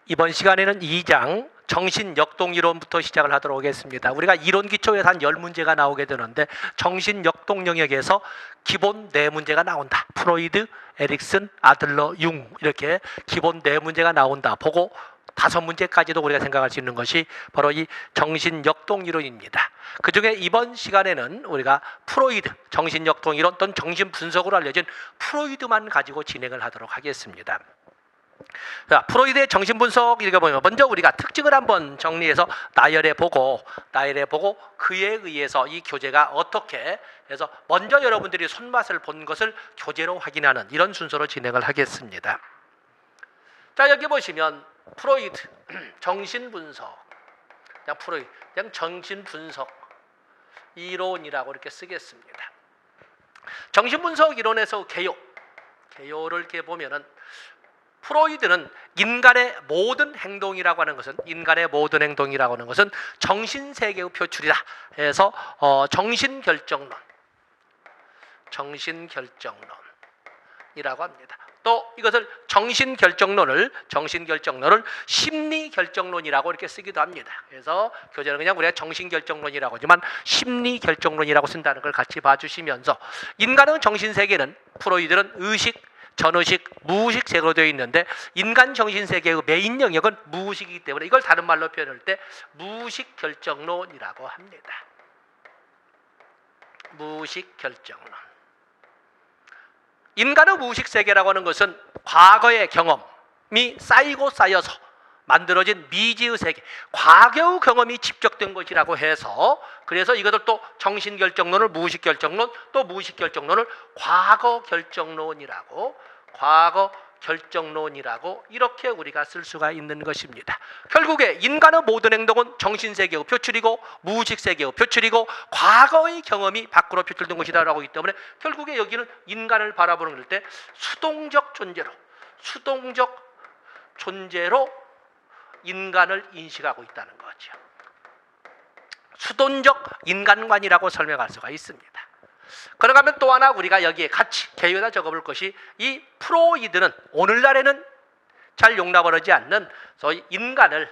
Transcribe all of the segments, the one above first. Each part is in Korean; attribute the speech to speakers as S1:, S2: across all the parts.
S1: 이번 시간에는 2장 정신역동이론부터 시작을 하도록 하겠습니다. 우리가 이론 기초에서 한 10문제가 나오게 되는데 정신역동 영역에서 기본 4문제가 나온다. 프로이드, 에릭슨, 아들러, 융 이렇게 기본 4문제가 나온다. 보고 5문제까지도 우리가 생각할 수 있는 것이 바로 이 정신역동이론입니다. 그 중에 이번 시간에는 우리가 프로이드, 정신역동이론 또는 정신분석으로 알려진 프로이드만 가지고 진행을 하도록 하겠습니다. 자, 프로이드의 정신분석 읽어보면 먼저 우리가 특징을 한번 정리해서 나열해 보고 그에 의해서 이 교재가 어떻게 해서 먼저 여러분들이 손맛을 본 것을 교재로 확인하는 이런 순서로 진행을 하겠습니다. 자, 여기 보시면 프로이드 정신분석, 그냥 정신분석 이론이라고 이렇게 쓰겠습니다. 정신분석 이론에서 개요를 이렇게 보면은 프로이드는 인간의 모든 행동이라고 하는 것은 정신세계의 표출이다 해서 정신결정론이라고 합니다. 또 이것을 정신결정론을 심리결정론이라고 이렇게 쓰기도 합니다. 그래서 교재는 그냥 우리가 정신결정론이라고 하지만 심리결정론이라고 쓴다는 걸 같이 봐주시면서 인간의 정신세계는 프로이드는 의식, 전의식, 무의식 세계로 되어 있는데 인간 정신세계의 메인 영역은 무의식이기 때문에 이걸 다른 말로 표현할 때 무의식결정론이라고 합니다. 무의식결정론. 인간의 무의식 세계라고 하는 것은 과거의 경험이 쌓이고 쌓여서 만들어진 미지의 세계, 과거의 경험이 집적된 것이라고 해서 그래서 이것을 또 정신결정론을 무의식결정론, 또 무의식결정론을 과거결정론이라고 이렇게 우리가 쓸 수가 있는 것입니다. 결국에 인간의 모든 행동은 정신세계의 표출이고 무의식세계의 표출이고 과거의 경험이 밖으로 표출된 것이다라고 하기 때문에 결국에 여기는 인간을 바라보는 때 수동적 존재로 인간을 인식하고 있다는 거죠. 수동적 인간관이라고 설명할 수가 있습니다. 그러면 또 하나 우리가 여기에 같이 개요에다 적어볼 것이 이 프로이드는 오늘날에는 잘 용납을 하지 않는 소위 인간을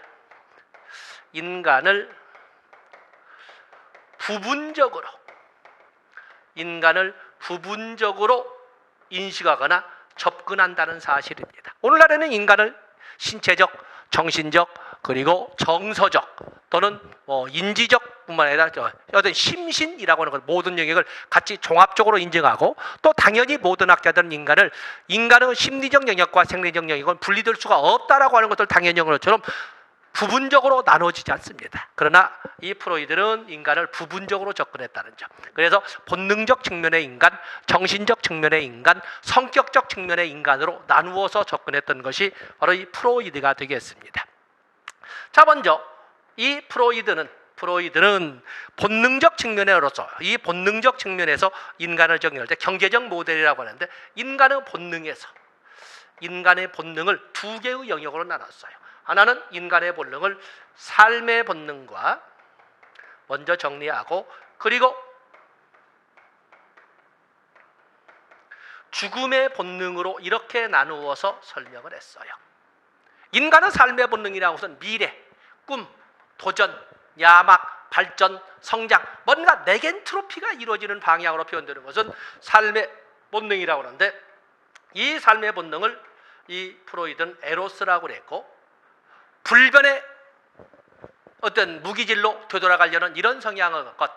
S1: 부분적으로 인식하거나 접근한다는 사실입니다. 오늘날에는 인간을 신체적, 정신적, 그리고 정서적 또는 인지적 뿐만 아니라 어떤 심신이라고 하는 것 모든 영역을 같이 종합적으로 인정하고 또 당연히 모든 학자들은 인간의 심리적 영역과 생리적 영역은 분리될 수가 없다라고 하는 것을 당연히 것처럼 부분적으로 나눠지지 않습니다. 그러나 이 프로이드는 인간을 부분적으로 접근했다는 점. 그래서 본능적 측면의 인간, 정신적 측면의 인간, 성격적 측면의 인간으로 나누어서 접근했던 것이 바로 이 프로이드가 되겠습니다. 자, 먼저 이 프로이드는 본능적 측면으로서 이 본능적 측면에서 인간을 정의할 때 경제적 모델이라고 하는데 인간의 본능을 두 개의 영역으로 나눴어요. 하나는 인간의 본능을 삶의 본능과 먼저 정리하고 그리고 죽음의 본능으로 이렇게 나누어서 설명을 했어요. 인간의 삶의 본능이라고 해서는 미래, 꿈, 도전, 야막, 발전, 성장, 뭔가 네겐트로피가 이루어지는 방향으로 표현되는 것은 삶의 본능이라고 하는데 이 삶의 본능을 이 프로이드는 에로스라고 그랬고 불변의 어떤 무기질로 되돌아가려는 이런 성향의 것,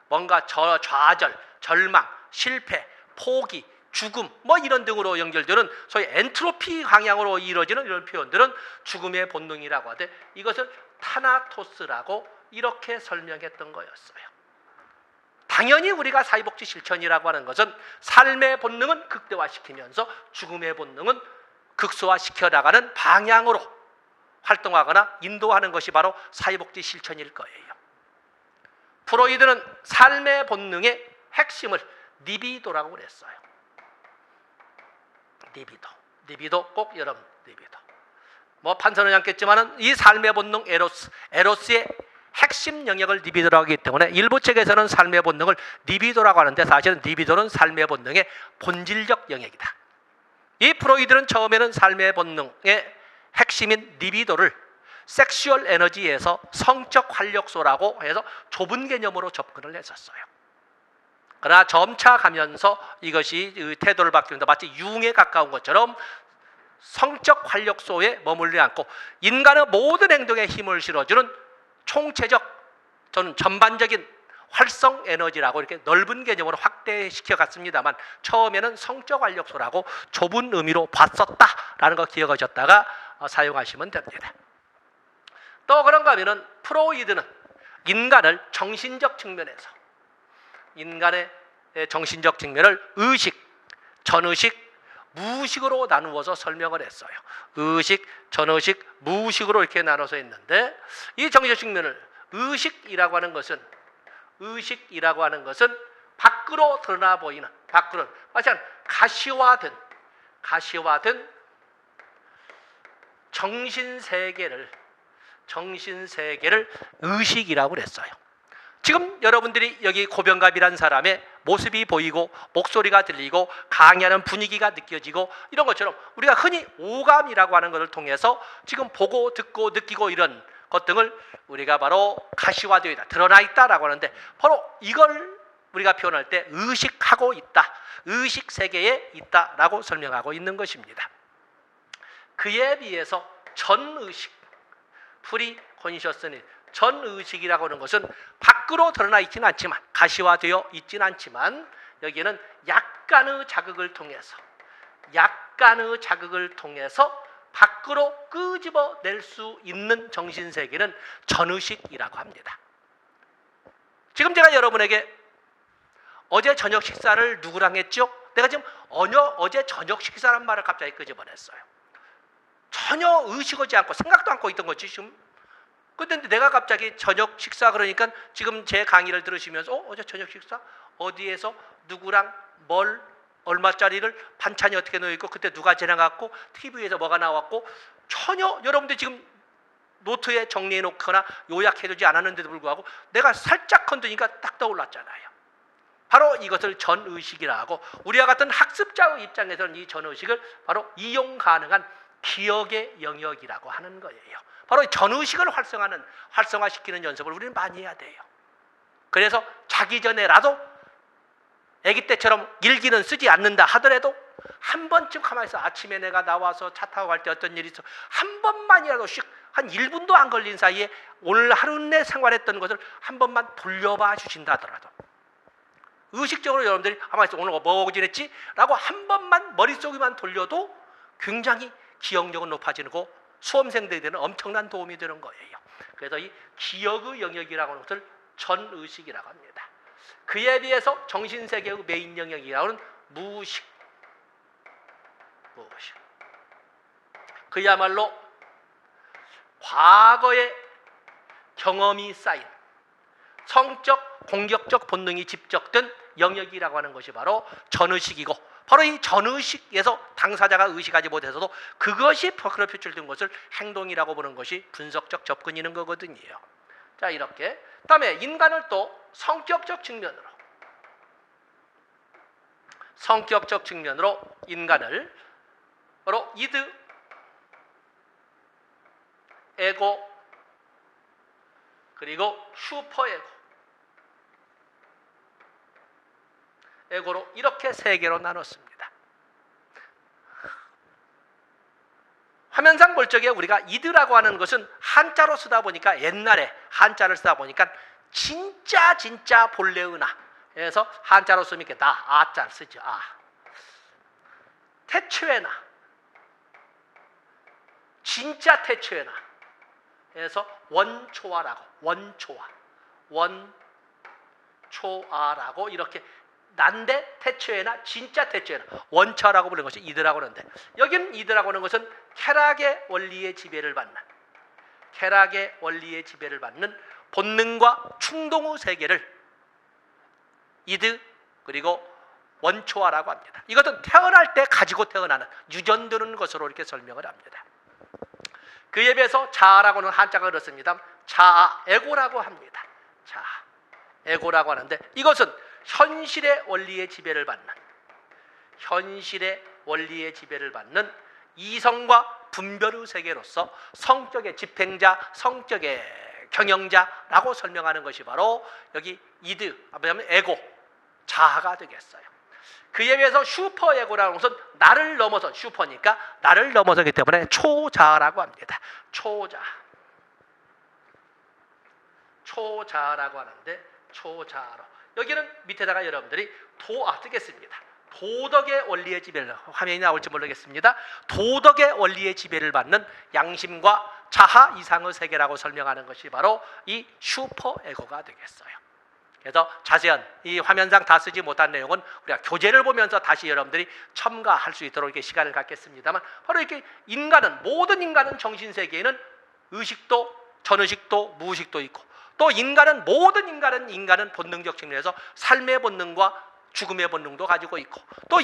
S1: 뭔가 좌절, 절망, 실패, 포기, 죽음 이런 등으로 연결되는 소위 엔트로피 방향으로 이루어지는 이런 표현들은 죽음의 본능이라고 하되 이것을 타나토스라고 이렇게 설명했던 거였어요. 당연히 우리가 사회복지 실천이라고 하는 것은 삶의 본능은 극대화시키면서 죽음의 본능은 극소화시켜 나가는 방향으로 활동하거나 인도하는 것이 바로 사회복지 실천일 거예요. 프로이드는 삶의 본능의 핵심을 리비도라고 그랬어요. 리비도 꼭 여러분 리비도. 판서는 않겠지만은 이 삶의 본능 에로스의 핵심 영역을 리비도라고 하기 때문에 일부 책에서는 삶의 본능을 리비도라고 하는데 사실은 리비도는 삶의 본능의 본질적 영역이다. 이 프로이드는 처음에는 삶의 본능의 핵심인 리비도를 섹슈얼 에너지에서 성적 활력소라고 해서 좁은 개념으로 접근을 했었어요. 그러나 점차 가면서 이것이 태도를 바뀌면서 마치 융에 가까운 것처럼 성적 활력소에 머물지 않고 인간의 모든 행동에 힘을 실어주는 총체적, 저는 전반적인 활성 에너지라고 이렇게 넓은 개념으로 확대시켜 갔습니다만 처음에는 성적 활력소라고 좁은 의미로 봤었다라는 거 기억하셨다가 사용하시면 됩니다. 또 그런가 하면은 프로이드는 인간을 정신적 측면에서 인간의 정신적 측면을 의식, 전의식, 무의식으로 나누어서 설명을 했어요. 의식, 전의식, 무의식으로 이렇게 나눠서 했는데 이 정신적 측면을 의식이라고 하는 것은 밖으로 드러나 보이는, 밖으로 마찬가지로 가시화된 정신세계를 의식이라고 그랬어요. 지금 여러분들이 여기 고병갑이라는 사람의 모습이 보이고 목소리가 들리고 강의하는 분위기가 느껴지고 이런 것처럼 우리가 흔히 오감이라고 하는 것을 통해서 지금 보고 듣고 느끼고 이런 것 등을 우리가 바로 가시화되어 있다, 드러나 있다라고 하는데 바로 이걸 우리가 표현할 때 의식하고 있다, 의식 세계에 있다라고 설명하고 있는 것입니다. 그에 비해서 전의식, 프리콘셔스니스, 전의식이라고 하는 것은 밖으로 드러나 있지는 않지만, 가시화되어 있지는 않지만 여기에는 약간의 자극을 통해서 밖으로 끄집어낼 수 있는 정신세계는 전의식이라고 합니다. 지금 제가 여러분에게 어제 저녁 식사를 누구랑 했죠? 내가 지금 어제 저녁 식사란 말을 갑자기 끄집어냈어요. 전혀 의식하지 않고 생각도 않고 있던 거지 지금. 그런데 내가 갑자기 저녁 식사 그러니까 지금 제 강의를 들으시면서 어제 저녁 식사? 어디에서 누구랑 뭘 얼마짜리를 반찬이 어떻게 놓여있고 그때 누가 지나갔고 TV에서 뭐가 나왔고 전혀 여러분들 지금 노트에 정리해 놓거나 요약해두지 않았는데도 불구하고 내가 살짝 건드니까 딱 떠올랐잖아요. 바로 이것을 전의식이라 하고 우리와 같은 학습자의 입장에서는 이 전의식을 바로 이용 가능한 기억의 영역이라고 하는 거예요. 바로 전의식을 활성화시키는 연습을 우리는 많이 해야 돼요. 그래서 자기 전에라도 아기 때처럼 일기는 쓰지 않는다 하더라도 한 번쯤 가만히 있어. 아침에 내가 나와서 차 타고 갈 때 어떤 일이 있어. 한 번만이라도 한 1분도 안 걸린 사이에 오늘 하루 내 생활했던 것을 한 번만 돌려봐 주신다 하더라도 의식적으로 여러분들이 가만히 있어. 오늘 뭐 지냈지? 라고 한 번만 머릿속에만 돌려도 굉장히 기억력은 높아지고 수험생들에게는 엄청난 도움이 되는 거예요. 그래서 이 기억의 영역이라고 하는 것을 전의식이라고 합니다. 그에 비해서 정신세계의 메인 영역이라고 하는 무의식. 그야말로 과거의 경험이 쌓인 성적, 공격적 본능이 집적된 영역이라고 하는 것이 바로 전의식이고 바로 이 전의식에서 당사자가 의식하지 못해서도 그것이 밖으로 표출된 것을 행동이라고 보는 것이 분석적 접근이는 거거든요. 자, 이렇게 그다음에 인간을 또 성격적 측면으로 인간을 바로 이드, 에고, 그리고 에고로 이렇게 세 개로 나눴습니다. 화면상 볼 적에 우리가 이드라고 하는 것은 한자로 쓰다 보니까 옛날에 한자를 쓰다 보니까 진짜 본래의 나 그래서 한자로 쓰면 이렇게 아자를 쓰죠. 태초의 나 진짜 태초의 나 그래서 원초아라고 이렇게 난데 태초의 나 진짜 태초의 나 원초라고 부르는 것이 이드라고 하는데 여기는 이드라고 하는 것은 쾌락의 원리에 지배를 받는 본능과 충동의 세계를 이드 그리고 원초아라고 합니다. 이것은 태어날 때 가지고 태어나는 유전되는 것으로 이렇게 설명을 합니다. 그에 비해서 자아라고 하는 한자가 그렇습니다. 자아, 에고라고 합니다. 자아, 에고라고 하는데 이것은 현실의 원리에 지배를 받는 이성과 분별의 세계로서 성격의 집행자, 성격의 경영자라고 설명하는 것이 바로 여기 이드, 에고, 자아가 되겠어요. 그에 비해서 슈퍼에고라는 것은 나를 넘어서, 슈퍼니까 나를 넘어서기 때문에 초자아라고 합니다. 초자아라고 하는데, 초자아로 여기는 밑에다가 여러분들이 쓰겠습니다. 도덕의 원리의 지배를, 화면이 나올지 모르겠습니다. 도덕의 원리의 지배를 받는 양심과 자아 이상의 세계라고 설명하는 것이 바로 이 슈퍼에고가 되겠어요. 그래서 자세한 이 화면상 다 쓰지 못한 내용은 우리가 교재를 보면서 다시 여러분들이 첨가할 수 있도록 이렇게 시간을 갖겠습니다만, 바로 이렇게 모든 인간은 정신세계에는 의식도, 전의식도, 무의식도 있고, 또 모든 인간은 본능적 측면에서 삶의 본능과 죽음의 본능도 가지고 있고, 또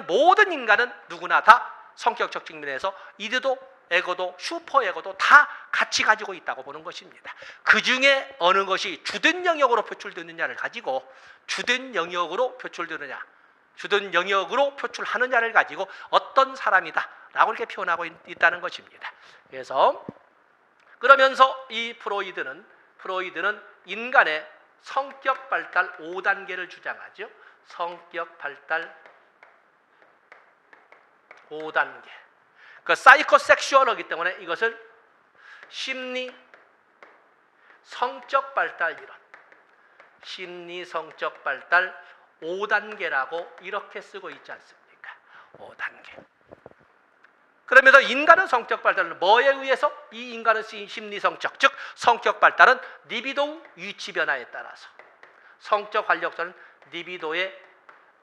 S1: 모든 인간은 누구나 다 성격적 측면에서 이드도, 에고도, 슈퍼에고도 다 같이 가지고 있다고 보는 것입니다. 그 중에 어느 것이 주된 영역으로 표출되느냐를 가지고, 주된 영역으로 표출하느냐를 가지고 어떤 사람이다 라고 이렇게 표현하고 있다는 것입니다. 그러면서 이 프로이드는 인간의 성격 발달 5단계를 주장하죠. 성격 발달 5단계. 그 사이코섹슈얼이기 때문에 이것을 심리 성적 발달 이론, 심리 성적 발달 5단계라고 이렇게 쓰고 있지 않습니까? 5단계. 그러면서 인간의 성적 발달은 뭐에 의해서? 이 인간의 심리 성적, 즉 성격 발달은 리비도 위치 변화에 따라서, 성적 활력소는 리비도의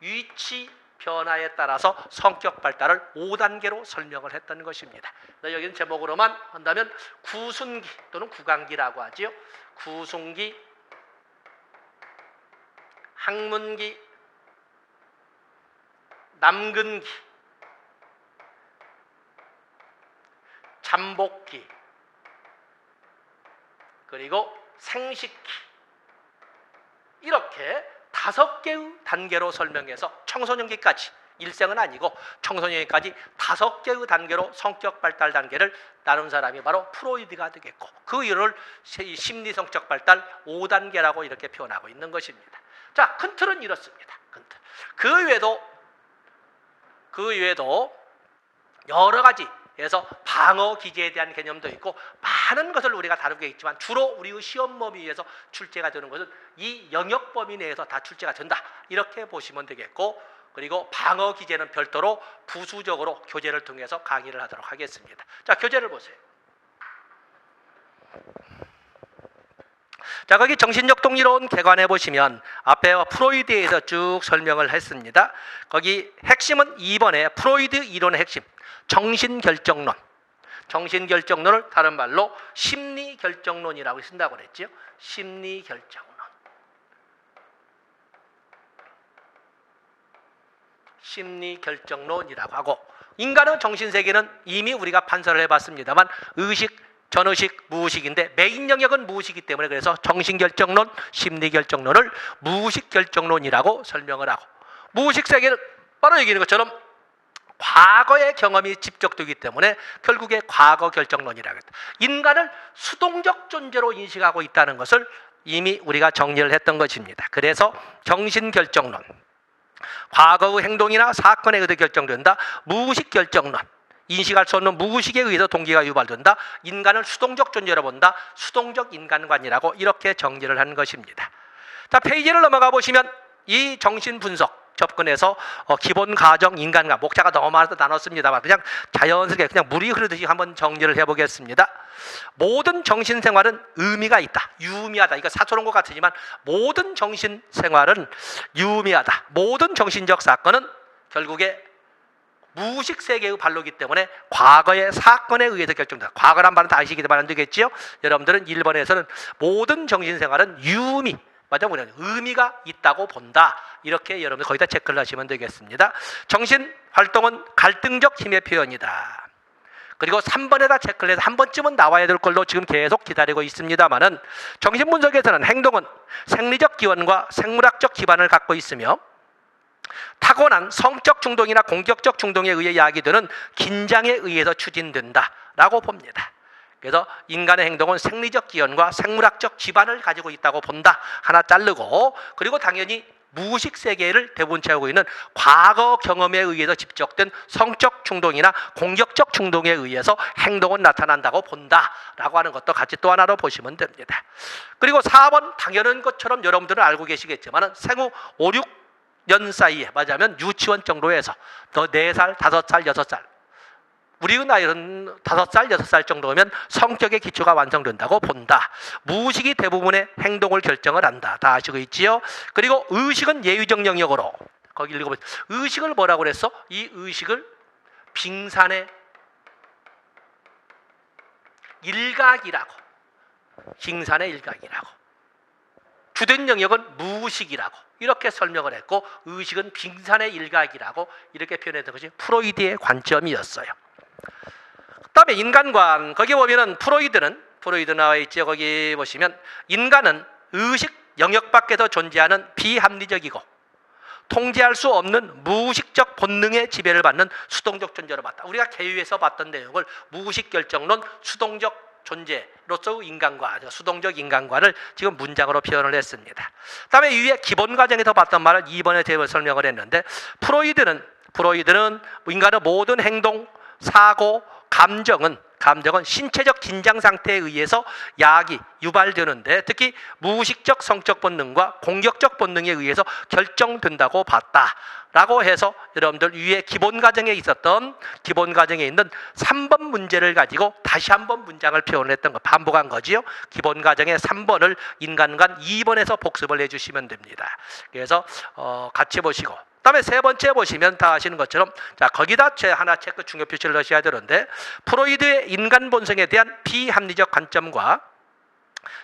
S1: 위치 변화에 따라서 성격 발달을 5단계로 설명을 했던 것입니다. 여기는 제목으로만 한다면 구순기 또는 구강기라고 하지요. 구순기, 항문기, 남근기, 잠복기, 그리고 생식기, 이렇게 5개의 단계로 설명해서 청소년기까지, 일생은 아니고 청소년기까지 5개의 단계로 성격 발달 단계를 나눈 사람이 바로 프로이드가 되겠고, 그 이유를 심리성적 발달 5단계라고 이렇게 표현하고 있는 것입니다. 자, 큰 틀은 이렇습니다. 큰 틀. 그 외에도 여러 가지, 그래서 방어 기제에 대한 개념도 있고 많은 것을 우리가 다루게 있지만, 주로 우리의 시험 범위에서 출제가 되는 것은 이 영역 범위 내에서 다 출제가 된다, 이렇게 보시면 되겠고, 그리고 방어 기제는 별도로 부수적으로 교재를 통해서 강의를 하도록 하겠습니다. 자, 교재를 보세요. 자, 거기 정신역동이론 개관해 보시면 앞에 프로이드에 대해서 쭉 설명을 했습니다. 거기 핵심은 2번에 프로이드 이론의 핵심, 정신결정론. 정신결정론을 다른 말로 심리결정론이라고 쓴다고 그랬죠. 심리결정론. 심리결정론이라고 하고, 인간의 정신세계는 이미 우리가 판서를 해봤습니다만 의식, 전의식, 무의식인데 메인 영역은 무의식이기 때문에, 그래서 정신결정론, 심리결정론을 무의식결정론이라고 설명을 하고, 무의식 세계는 바로 얘기하는 것처럼 과거의 경험이 집적되기 때문에 결국에 과거 결정론이라고 했다. 인간을 수동적 존재로 인식하고 있다는 것을 이미 우리가 정리를 했던 것입니다. 그래서 정신결정론, 과거의 행동이나 사건에 의해 결정된다. 무의식 결정론, 인식할 수 없는 무의식에 의해서 동기가 유발된다. 인간을 수동적 존재로 본다. 수동적 인간관이라고 이렇게 정리를 한 것입니다. 자, 페이지를 넘어가 보시면 이 정신분석 접근해서 기본 가정, 인간관, 목차가 너무 많아서 나눴습니다만 그냥 자연스럽게 그냥 물이 흐르듯이 한번 정리를 해보겠습니다. 모든 정신생활은 의미가 있다, 유의미하다. 이거 사소한 것 같으지만 모든 정신생활은 유의미하다. 모든 정신적 사건은 결국에 무의식 세계의 발로기 때문에 과거의 사건에 의해서 결정된다. 과거란 말은 다 아시기만 안 되겠지요. 여러분들은 1번에서는 모든 정신생활은 유의미, 의미가 있다고 본다. 이렇게 여러분 거기다 체크를 하시면 되겠습니다. 정신활동은 갈등적 힘의 표현이다. 그리고 3번에다 체크를 해서 한 번쯤은 나와야 될 걸로 지금 계속 기다리고 있습니다만은, 정신분석에서는 행동은 생리적 기원과 생물학적 기반을 갖고 있으며 타고난 성적 충동이나 공격적 충동에 의해 야기되는 긴장에 의해서 추진된다라고 봅니다. 그래서 인간의 행동은 생리적 기원과 생물학적 기반을 가지고 있다고 본다. 하나 자르고, 그리고 당연히 무의식 세계를 대부분 채우고 있는 과거 경험에 의해서 집적된 성적 충동이나 공격적 충동에 의해서 행동은 나타난다고 본다라고 하는 것도 같이 또 하나로 보시면 됩니다. 그리고 4번 당연한 것처럼 여러분들은 알고 계시겠지만 생후 5, 6년 사이에, 맞아면 유치원 정도에서 더 4살, 5살, 6살, 우리 나이는 5살, 6살 정도면 성격의 기초가 완성된다고 본다. 무의식이 대부분의 행동을 결정을 한다. 다 아시고 있지요? 그리고 의식은 예의적 영역으로, 거기 읽어보세요. 의식을 뭐라고 그랬어? 이 의식을 빙산의 일각이라고, 빙산의 일각이라고, 주된 영역은 무의식이라고 이렇게 설명을 했고, 의식은 빙산의 일각이라고 이렇게 표현했던 것이 프로이드의 관점이었어요. 그다음에 인간관, 거기 보면은 프로이드 나와 있죠. 거기 보시면 인간은 의식 영역 밖에서 존재하는 비합리적이고 통제할 수 없는 무의식적 본능의 지배를 받는 수동적 존재로 봤다. 우리가 개유에서 봤던 내용을 무의식 결정론, 수동적 존재로서 인간과, 수동적 인간과를 지금 문장으로 표현을 했습니다. 그다음에 위에 기본 과정에서 봤던 말을 2번에 제가 설명을 했는데, 프로이드는 인간의 모든 행동, 사고, 감정은 신체적 긴장 상태에 의해서 야기, 유발되는데 특히 무의식적 성적 본능과 공격적 본능에 의해서 결정된다고 봤다라고 해서 여러분들 위에 기본 과정에 있었던 기본 과정에 있는 3번 문제를 가지고 다시 한번 문장을 표현했던 거 반복한 거지요. 기본 과정의 3번을 인간관 2번에서 복습을 해주시면 됩니다. 그래서 같이 보시고, 그다음에 세 번째 보시면 다 아시는 것처럼, 자, 거기다 하나 체크 중요 표시를 넣으셔야 되는데, 프로이드의 인간 본성에 대한 비합리적 관점과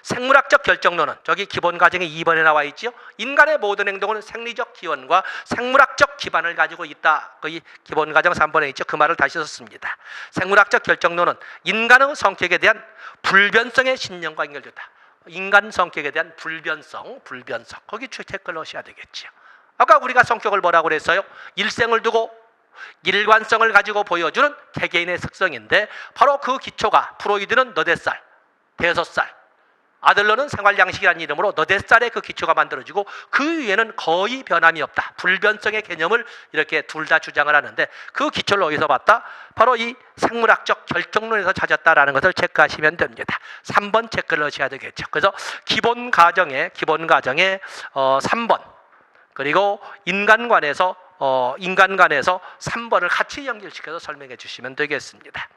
S1: 생물학적 결정론은 저기 기본 과정의 2번에 나와 있죠. 인간의 모든 행동은 생리적 기원과 생물학적 기반을 가지고 있다. 거기 기본 과정 3번에 있죠. 그 말을 다시 썼습니다. 생물학적 결정론은 인간의 성격에 대한 불변성의 신념과 연결됐다. 인간 성격에 대한 불변성 거기 체크를 넣으셔야 되겠죠. 아까 우리가 성격을 뭐라고 그랬어요? 일생을 두고 일관성을 가지고 보여주는 개개인의 특성인데, 바로 그 기초가 프로이드는 너댓살, 5살, 아들러는 생활양식이라는 이름으로 너댓살의 그 기초가 만들어지고 그 위에는 거의 변함이 없다. 불변성의 개념을 이렇게 둘 다 주장을 하는데, 그 기초를 어디서 봤다? 바로 이 생물학적 결정론에서 찾았다라는 것을 체크하시면 됩니다. 3번 체크를 하셔야 되겠죠. 그래서 기본 과정에 3번, 그리고 인간관에서 3번을 같이 연결시켜서 설명해 주시면 되겠습니다.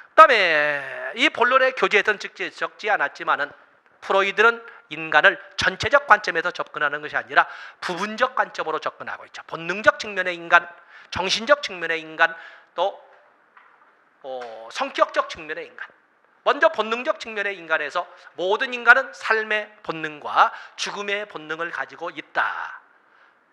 S1: 그다음에 이 본론의 교재에서는 적지 않았지만은 프로이드는 인간을 전체적 관점에서 접근하는 것이 아니라 부분적 관점으로 접근하고 있죠. 본능적 측면의 인간, 정신적 측면의 인간, 또 성격적 측면의 인간. 먼저 본능적 측면의 인간에서 모든 인간은 삶의 본능과 죽음의 본능을 가지고 있다.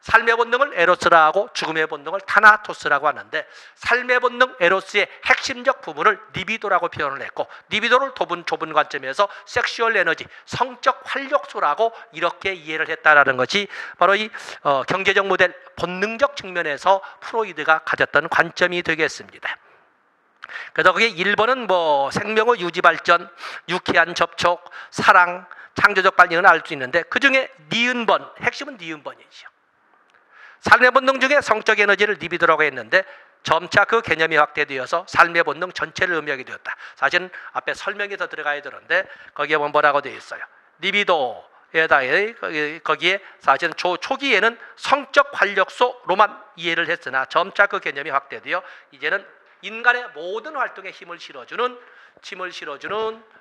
S1: 삶의 본능을 에로스라 하고 죽음의 본능을 타나토스라고 하는데, 삶의 본능 에로스의 핵심적 부분을 리비도라고 표현을 했고, 리비도를 좁은 관점에서 섹슈얼 에너지, 성적 활력소라고 이렇게 이해를 했다라는 것이 바로 이 경제적 모델 본능적 측면에서 프로이드가 가졌던 관점이 되겠습니다. 그래서 그게 1번은 생명의 유지 발전, 유쾌한 접촉, 사랑, 창조적 발전을 알 수 있는데, 그 중에 니은번, 핵심은 니은번이죠. 삶의 본능 중에 성적 에너지를 리비도라고 했는데, 점차 그 개념이 확대되어서 삶의 본능 전체를 의미하게 되었다. 사실은 앞에 설명이 더 들어가야 되는데, 거기에 보면 뭐라고 되어 있어요? 리비도에다 거기에 사실은 초기에는 성적 활력소로만 이해를 했으나 점차 그 개념이 확대되어 이제는 인간의 모든 활동에 힘을 실어주는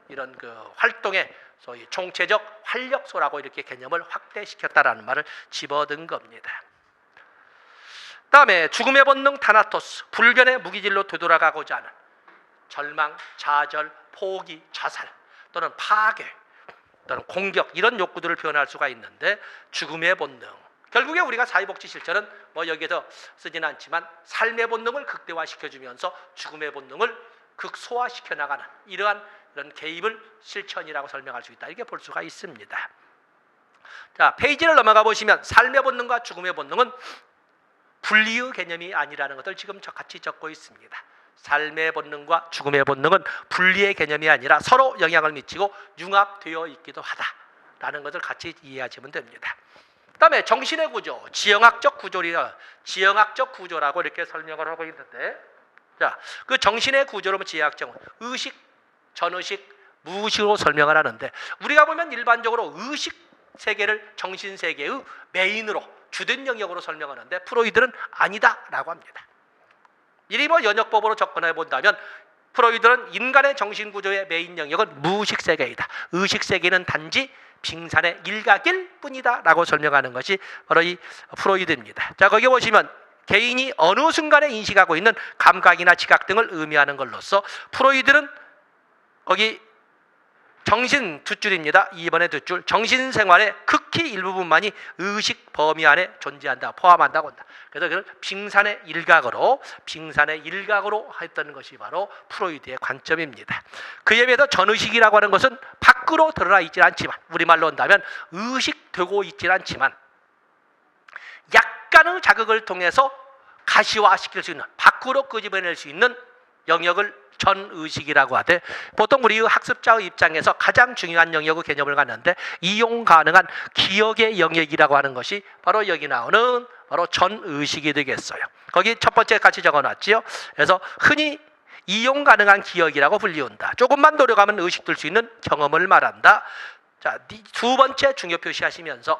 S1: 이런 그 활동의 소위 총체적 활력소라고 이렇게 개념을 확대시켰다라는 말을 집어든 겁니다. 다음에 죽음의 본능 타나토스, 불변의 무기질로 되돌아가고자 하는 절망, 좌절, 포기, 자살 또는 파괴 또는 공격, 이런 욕구들을 표현할 수가 있는데, 죽음의 본능, 결국에 우리가 사회복지 실천은 여기에서 쓰지는 않지만 삶의 본능을 극대화시켜주면서 죽음의 본능을 극소화시켜 나가는 이런 개입을 실천이라고 설명할 수 있다, 이렇게 볼 수가 있습니다. 자, 페이지를 넘어가 보시면 삶의 본능과 죽음의 본능은 분리의 개념이 아니라는 것을 지금 같이 적고 있습니다. 삶의 본능과 죽음의 본능은 분리의 개념이 아니라 서로 영향을 미치고 융합되어 있기도 하다라는 것을 같이 이해하시면 됩니다. 그다음에 정신의 구조, 지형학적 구조라고 이렇게 설명을 하고 있는데, 자, 그 정신의 구조로 지형학적은 의식, 전의식, 무의식으로 설명을 하는데, 우리가 보면 일반적으로 의식 세계를 정신 세계의 메인으로 주된 영역으로 설명하는데 프로이드는 아니다라고 합니다. 이리 연역법으로 접근해 본다면 프로이드는 인간의 정신 구조의 메인 영역은 무의식 세계이다. 의식 세계는 단지 빙산의 일각일 뿐이다 라고 설명하는 것이 바로 이 프로이드입니다. 자, 거기 보시면 개인이 어느 순간에 인식하고 있는 감각이나 지각 등을 의미하는 것로서 프로이드는 거기 정신 두 줄입니다. 2번의 두 줄. 정신생활의 극히 일부분만이 의식 범위 안에 존재한다, 포함한다고 한다. 그래서 그걸 빙산의 일각으로 했던 것이 바로 프로이드의 관점입니다. 그에 비해서 전의식이라고 하는 것은 밖으로 드러나 있지 않지만, 우리말로 한다면 의식되고 있지 않지만 약간의 자극을 통해서 가시화시킬 수 있는, 밖으로 끄집어낼 수 있는 영역을 전의식이라고 하되, 보통 우리 학습자의 입장에서 가장 중요한 영역의 개념을 갖는데 이용 가능한 기억의 영역이라고 하는 것이 바로 여기 나오는 바로 전의식이 되겠어요. 거기 첫 번째 같이 적어놨지요. 그래서 흔히 이용 가능한 기억이라고 불리운다. 조금만 노력하면 의식될 수 있는 경험을 말한다. 자, 두 번째 중요 표시하시면서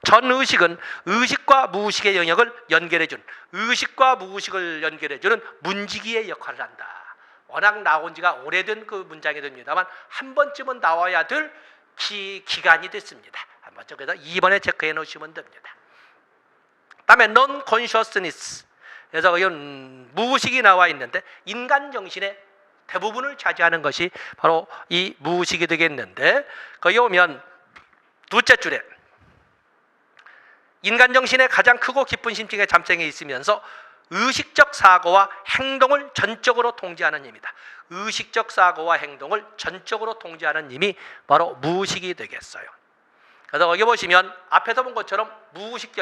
S1: 전의식은 의식과 무의식의 영역을 연결해준, 의식과 무의식을 연결해주는 문지기의 역할을 한다. 워낙 나온 지가 오래된 그 문장이 됩니다만 한 번쯤은 나와야 될 기간이 됐습니다. 한 번쯤. 그래서 2번에 체크해 놓으시면 됩니다. 다음에 non-consciousness. 그래서 이건 무의식이 나와 있는데 인간 정신의 대부분을 차지하는 것이 바로 이 무의식이 되겠는데, 거기 오면 둘째 줄에 인간 정신의 가장 크고 깊은 심층의 잠재력이 있으면서 의식적 사고와 행동을 전적으로 통제하는 힘이다. 의식적 사고와 행동을 전적으로 통제하는 힘이 바로 무의식이 되겠어요. 그래서 여기 보시면 앞에서 본 것처럼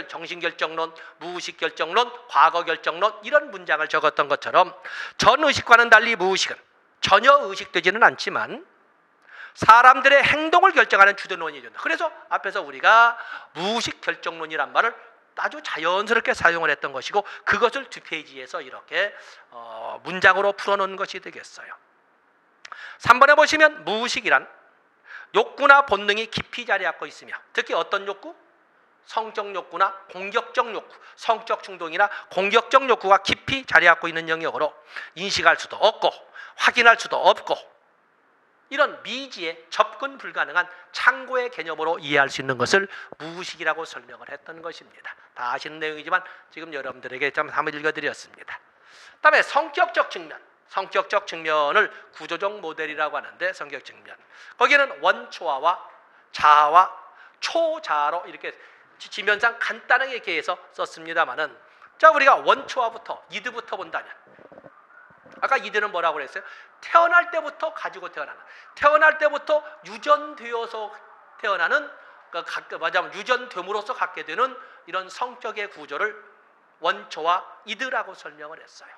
S1: 정신결정론, 무의식결정론, 과거결정론 이런 문장을 적었던 것처럼 전의식과는 달리 무의식은 전혀 의식되지는 않지만 사람들의 행동을 결정하는 주된 원인이 된다. 그래서 앞에서 우리가 무의식결정론이란 말을 아주 자연스럽게 사용을 했던 것이고, 그것을 두 페이지에서 이렇게 문장으로 풀어놓은 것이 되겠어요. 3번에 보시면 무의식이란 욕구나 본능이 깊이 자리하고 있으며, 특히 어떤 욕구? 성적 욕구나 공격적 욕구, 성적 충동이나 공격적 욕구가 깊이 자리하고 있는 영역으로 인식할 수도 없고 확인할 수도 없고, 이런 미지에 접근 불가능한 창고의 개념으로 이해할 수 있는 것을 무의식이라고 설명을 했던 것입니다. 다 아시는 내용이지만 지금 여러분들에게 좀 한번 읽어드렸습니다. 다음에 성격적 측면을 구조적 모델이라고 하는데, 성격 측면 거기는 원초화와 자아와 초자아로 이렇게 지면상 간단하게 이렇게 해서 썼습니다만은, 자, 우리가 원초화부터 이드부터 본다면, 아까 이드는 뭐라고 그랬어요? 태어날 때부터 가지고 태어날 때부터 유전되어서 태어나는, 말하자면 유전됨으로써 갖게 되는 이런 성격의 구조를 원초와 이드라고 설명을 했어요.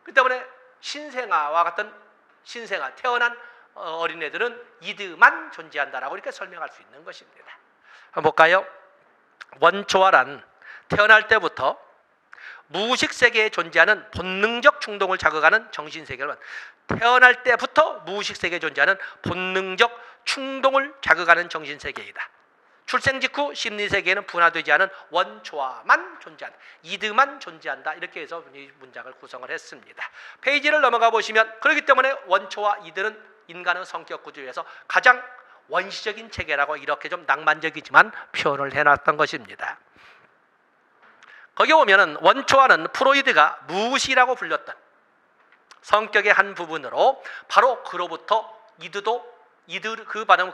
S1: 그 때문에 신생아와 같은 태어난 어린애들은 이드만 존재한다라고 이렇게 설명할 수 있는 것입니다. 한번 볼까요? 원초화란 태어날 때부터 무의식 세계에 존재하는 본능적 충동을 자극하는 정신세계를, 태어날 때부터 무의식 세계에 존재하는 본능적 충동을 자극하는 정신세계이다. 출생 직후 심리세계에는 분화되지 않은 원초화만 존재한다, 이드만 존재한다. 이렇게 해서 이 문장을 구성을 했습니다. 페이지를 넘어가 보시면, 그렇기 때문에 원초와 이드는 인간의 성격 구조에서 가장 원시적인 체계라고 이렇게 좀 낭만적이지만 표현을 해놨던 것입니다. 거기 보면은 원초화는 프로이드가 무의식이라고 불렸던 성격의 한 부분으로, 바로 그로부터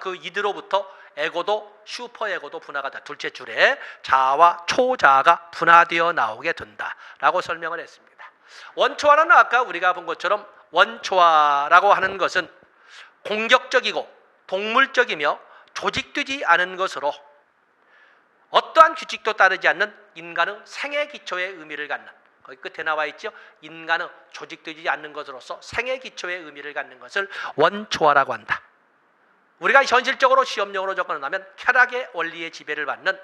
S1: 그 이드로부터 에고도, 슈퍼에고도 분화가 다. 둘째 줄에 자아와 초자아가 분화되어 나오게 된다라고 설명을 했습니다. 원초화는 아까 우리가 본 것처럼 원초화라고 하는 것은 공격적이고 동물적이며 조직되지 않은 것으로 어떠한 규칙도 따르지 않는 인간의 생애 기초의 의미를 갖는, 거기 끝에 나와 있죠. 인간의 조직되지 않는 것으로서 생애 기초의 의미를 갖는 것을 원초화라고 한다. 우리가 현실적으로 시험용어로 접근하면 쾌락의 원리에 지배를 받는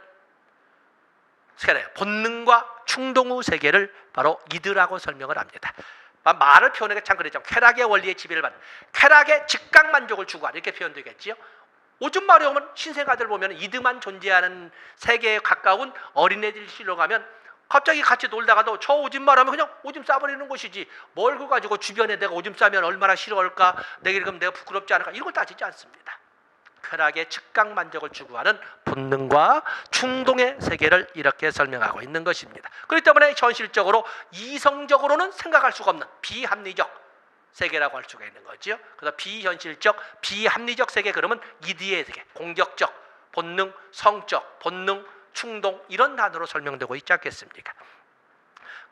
S1: 본능과 충동의 세계를 바로 이드라고 설명을 합니다. 말을 표현하기가 참 그랬죠. 쾌락의 원리에 지배를 받는, 쾌락의 즉각 만족을 추구하는, 이렇게 표현되겠지요. 오줌 마려 오면 신생아들 보면 이드만 존재하는 세계에 가까운 어린애들 실로 가면 갑자기 같이 놀다가도 저 오줌 마려면 그냥 오줌 싸버리는 것이지, 뭘 그거 가지고 주변에 내가 오줌 싸면 얼마나 싫어할까, 내가 이러면 내가 부끄럽지 않을까, 이런 걸 따지지 않습니다. 쾌락의 즉각 만족을 추구하는 본능과 충동의 세계를 이렇게 설명하고 있는 것입니다. 그렇기 때문에 현실적으로 이성적으로는 생각할 수가 없는 비합리적 세계라고 할 수가 있는 거죠. 그래서 비현실적, 비합리적 세계, 그러면 이드의 세계, 공격적, 본능, 성적, 본능, 충동, 이런 단어로 설명되고 있지 않겠습니까?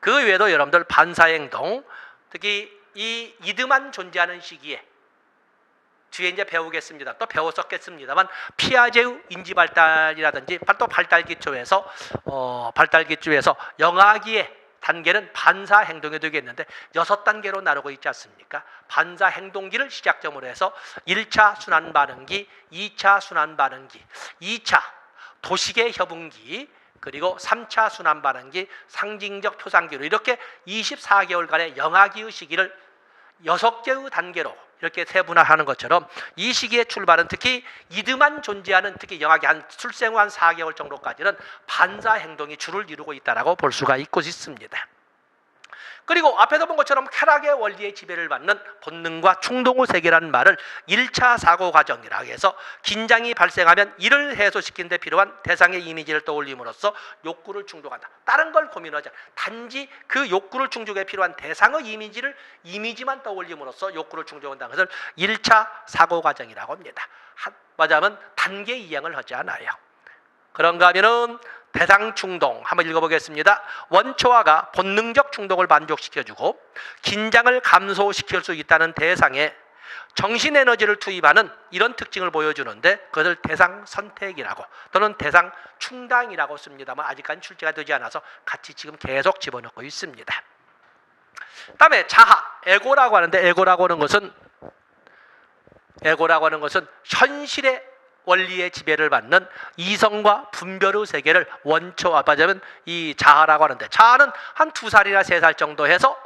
S1: 그 외에도 여러분들 반사행동, 특히 이 이드만 존재하는 시기에 뒤에 이제 배우겠습니다. 또 배웠었겠습니다만 피아제의 인지발달이라든지 또 발달기초에서 영아기의 단계는 반사행동이 되겠는데 6단계로 나누고 있지 않습니까? 반사행동기를 시작점으로 해서 1차 순환반응기, 2차 순환반응기, 2차 도식의 협응기, 그리고 3차 순환반응기, 상징적 표상기로 이렇게 24개월간의 영아기의 시기를 6개의 단계로 이렇게 세분화하는 것처럼 이 시기의 출발은 특히 이드만 존재하는, 특히 영아기 한 출생 후 한 4개월 정도까지는 반사 행동이 주를 이루고 있다라고 볼 수가 있습니다. 그리고 앞에서 본 것처럼 쾌락의 원리에 지배를 받는 본능과 충동의 세계라는 말을 1차 사고 과정이라고 해서 긴장이 발생하면 이를 해소시키는 데 필요한 대상의 이미지를 떠올림으로써 욕구를 충족한다. 다른 걸 고민하지 않아. 단지 그 욕구를 충족에 필요한 대상의 이미지만 떠올림으로써 욕구를 충족한다는 것을 1차 사고 과정이라고 합니다. 말하자면 단계 이양을 하지 않아요. 그런가 하면은 대상 충동 한번 읽어보겠습니다. 원초화가 본능적 충동을 만족시켜주고 긴장을 감소시킬 수 있다는 대상에 정신 에너지를 투입하는 이런 특징을 보여주는데 그것을 대상 선택이라고 또는 대상 충당이라고 씁니다만 아직까지 출제가 되지 않아서 같이 지금 계속 집어넣고 있습니다. 다음에 자하, 에고라고 하는데 에고라고 하는 것은 현실의 원리의 지배를 받는 이성과 분별의 세계를 원초화하자면 이 자아라고 하는데, 자아는 한 2살이나 3살 정도 해서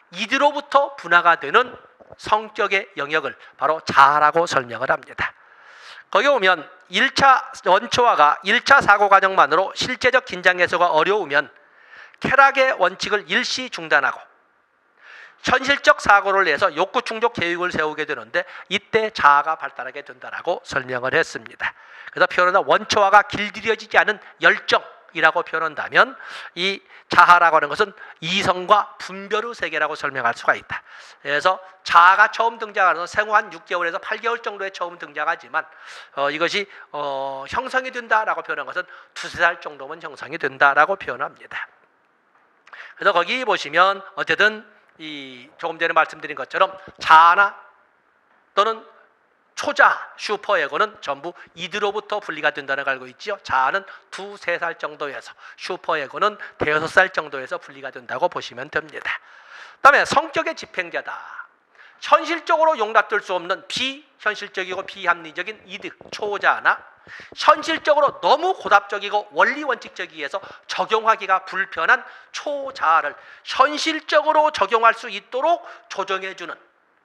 S1: 이드로부터 분화가 되는 성격의 영역을 바로 자아라고 설명을 합니다. 거기 보면 1차 원초화가 1차 사고 과정만으로 실제적 긴장 해소가 어려우면 쾌락의 원칙을 일시 중단하고 현실적 사고를 내서 욕구 충족 계획을 세우게 되는데 이때 자아가 발달하게 된다라고 설명을 했습니다. 그래서 표현하다 원초화가 길들여지지 않은 열정이라고 표현한다면 이 자아라고 하는 것은 이성과 분별의 세계라고 설명할 수가 있다. 그래서 자아가 처음 등장하는 생후 한 6개월에서 8개월 정도에 처음 등장하지만 이것이 형성이 된다라고 표현한 것은 2-3살 정도면 형성이 된다라고 표현합니다. 그래서 거기 보시면 어쨌든 조금 전에 말씀드린 것처럼 자아나 또는 초자, 슈퍼에고는 전부 이드로부터 분리가 된다는 걸 알고 있죠. 자아는 2-3살 정도에서, 슈퍼에고는 5-6살 정도에서 분리가 된다고 보시면 됩니다. 다음에 성격의 집행자다. 현실적으로 용납될 수 없는 비현실적이고 비합리적인 이드, 초자나 현실적으로 너무 고답적이고 원리원칙적이어서 적용하기가 불편한 초자아를 현실적으로 적용할 수 있도록 조정해주는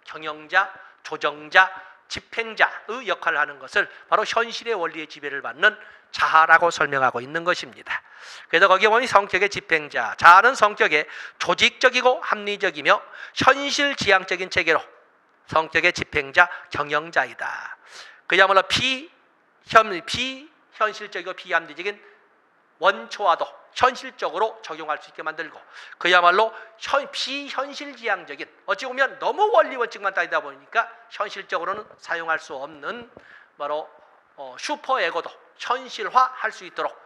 S1: 경영자, 조정자, 집행자의 역할을 하는 것을 바로 현실의 원리의 지배를 받는 자아라고 설명하고 있는 것입니다. 그래서 거기에 보면 성격의 집행자, 자아는 성격의 조직적이고 합리적이며 현실지향적인 체계로 성격의 집행자, 경영자이다. 그야말로 비현실적이고 비합리적인 원초화도 현실적으로 적용할 수 있게 만들고 그야말로 비현실지향적인, 어찌 보면 너무 원리원칙만 따지다 보니까 현실적으로는 사용할 수 없는 바로 슈퍼에고도 현실화할 수 있도록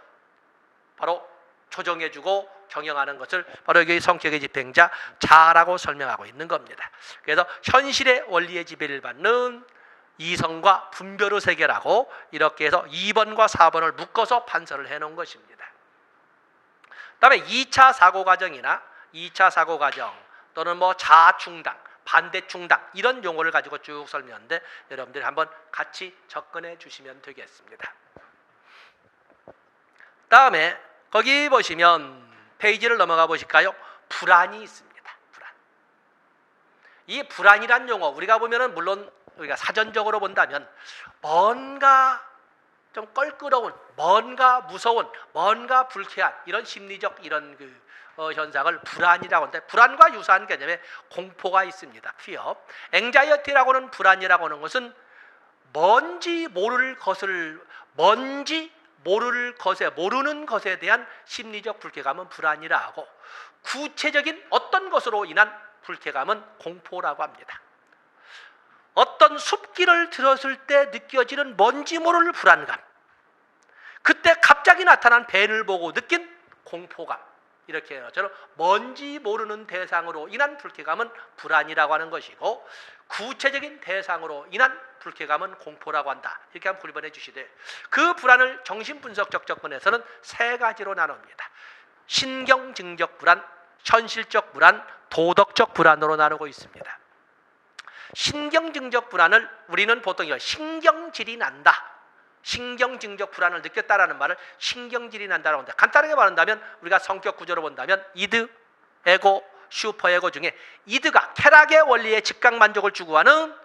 S1: 바로 조정해주고 경영하는 것을 바로 여기 성격의 집행자 자아라고 설명하고 있는 겁니다. 그래서 현실의 원리의 지배를 받는 이성과 분별의 세계라고 이렇게 해서 2번과 4번을 묶어서 판서를 해놓은 것입니다. 그다음에 2차 사고 과정이나 2차 사고 과정 또는 뭐 자충당, 반대충당 이런 용어를 가지고 쭉 설명하는데 여러분들이 한번 같이 접근해 주시면 되겠습니다. 다음에 거기 보시면 페이지를 넘어가 보실까요? 불안이 있습니다. 불안. 이 불안이란 용어 우리가 보면은 물론 우리가 사전적으로 본다면 뭔가 좀 껄끄러운, 뭔가 무서운, 뭔가 불쾌한 이런 심리적 이런 현상을 불안이라고 하는데 모란과 유사한 개념의 공포가 있습니다. fear. anxiety라고는 불안이라고 하는 것은 뭔지 모르는 것에 대한 심리적 불쾌감은 불안이라 하고 구체적인 어떤 것으로 인한 불쾌감은 공포라고 합니다. 어떤 숲길을 들었을 때 느껴지는 뭔지 모를 불안감, 그때 갑자기 나타난 뱀을 보고 느낀 공포감, 이렇게 저는 뭔지 모르는 대상으로 인한 불쾌감은 불안이라고 하는 것이고 구체적인 대상으로 인한 불쾌감은 공포라고 한다. 이렇게 한번 구분해 주시되 그 불안을 정신분석적 접근에서는 세 가지로 나눕니다. 신경증적 불안, 현실적 불안, 도덕적 불안으로 나누고 있습니다. 신경증적 불안을 우리는 보통 신경질이 난다, 신경증적 불안을 느꼈다라는 말을 신경질이 난다라고 합니다. 간단하게 말한다면 우리가 성격 구조로 본다면 이드, 에고, 슈퍼에고 중에 이드가 쾌락의 원리에 즉각 만족을 추구하는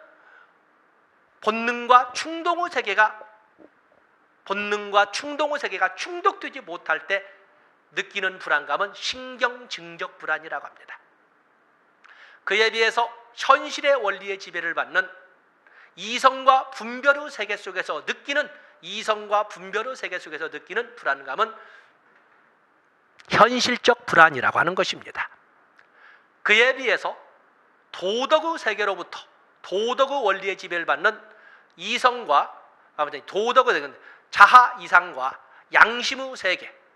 S1: 본능과 충동의 세계가 충족되지 못할 때 느끼는 불안감은 신경증적 불안이라고 합니다. 그에 비해서 현실의 원리의 지배를 받는 이성과 분별의 세계 속에서 느끼는 불안감은 현실적 불안이라고 하는 것입니다. 그에 비해서 도덕의 세계로부터 도덕의 원리의 지배를 받는 이성과 도덕의 자아 이상과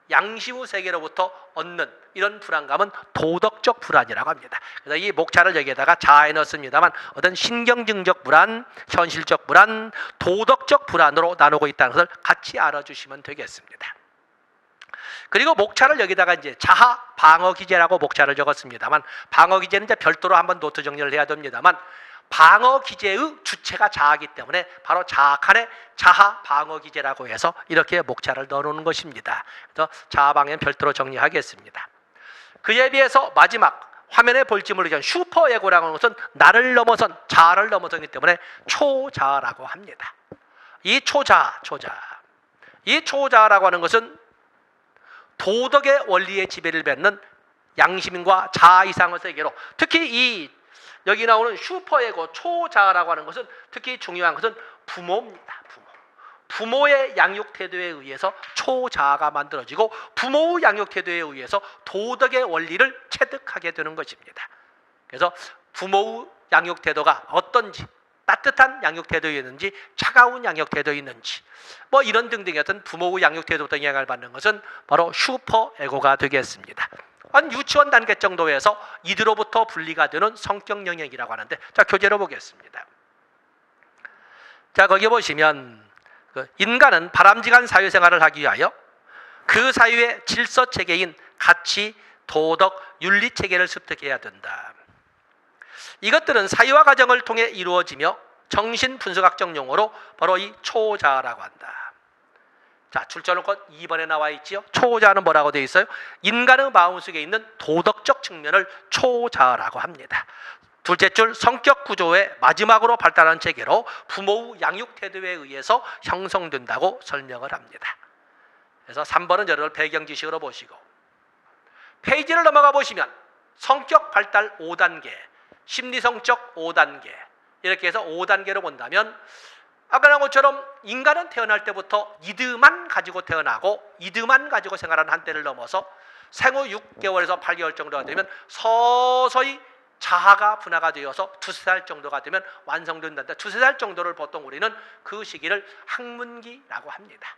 S1: 양심의 세계로부터 얻는 이런 불안감은 도덕적 불안이라고 합니다. 그래서 이 목차를 여기에다가 자에 넣습니다만 어떤 신경증적 불안, 현실적 불안, 도덕적 불안으로 나누고 있다는 것을 같이 알아주시면 되겠습니다. 그리고 목차를 여기다가 이제 자아 방어 기제라고 목차를 적었습니다만 방어 기제는 이제 별도로 한번 노트 정리를 해야 됩니다만 방어 기제의 주체가 자아이기 때문에 바로 자아칸의 자아 방어 기제라고 해서 이렇게 목차를 넣어놓는 것입니다. 그래서 자아 방어는 별도로 정리하겠습니다. 그에 비해서 마지막 화면에 볼지 모르겠지만 슈퍼에고라고 하는 것은 나를 넘어선 자아를 넘어서기 때문에 초자아라고 합니다. 이 초자아라고 하는 것은 도덕의 원리의 지배를 받는 양심과 자아 이상의 세계로 특히 여기 나오는 슈퍼에고 초자아라고 하는 것은 특히 중요한 것은 부모입니다. 부모의 양육 태도에 의해서 초자아가 만들어지고 부모의 양육 태도에 의해서 도덕의 원리를 체득하게 되는 것입니다. 그래서 부모의 양육 태도가 어떤지, 따뜻한 양육 태도였는지 차가운 양육 태도였는지 뭐 이런 등등의 어떤 부모의 양육 태도부터 영향을 받는 것은 바로 슈퍼에고가 되겠습니다. 한 유치원 단계 정도에서 이들로부터 분리가 되는 성격 영역이라고 하는데 자 교재로 보겠습니다. 자 거기 보시면 인간은 바람직한 사회생활을 하기 위하여 그 사회의 질서체계인 가치, 도덕, 윤리체계를 습득해야 된다. 이것들은 사유와 과정을 통해 이루어지며 정신분석학적 용어로 바로 이 초자아라고 한다. 자, 출처놓고 2번에 나와 있지요. 초자아는 뭐라고 되어 있어요? 인간의 마음속에 있는 도덕적 측면을 초자아라고 합니다. 둘째 줄 성격 구조의 마지막으로 발달한 체계로 부모의 양육 태도에 의해서 형성된다고 설명을 합니다. 그래서 3번은 여러분 배경 지식으로 보시고 페이지를 넘어가 보시면 성격 발달 5단계, 심리성적 5단계 이렇게 해서 5단계로 본다면 아까 나온 것처럼 인간은 태어날 때부터 이드만 가지고 태어나고 이드만 가지고 생활하는 한때를 넘어서 생후 6개월에서 8개월 정도가 되면 서서히 자아가 분화가 되어서 2-3살 정도가 되면 완성된다는데 2-3살 정도를 보통 우리는 그 시기를 학문기라고 합니다.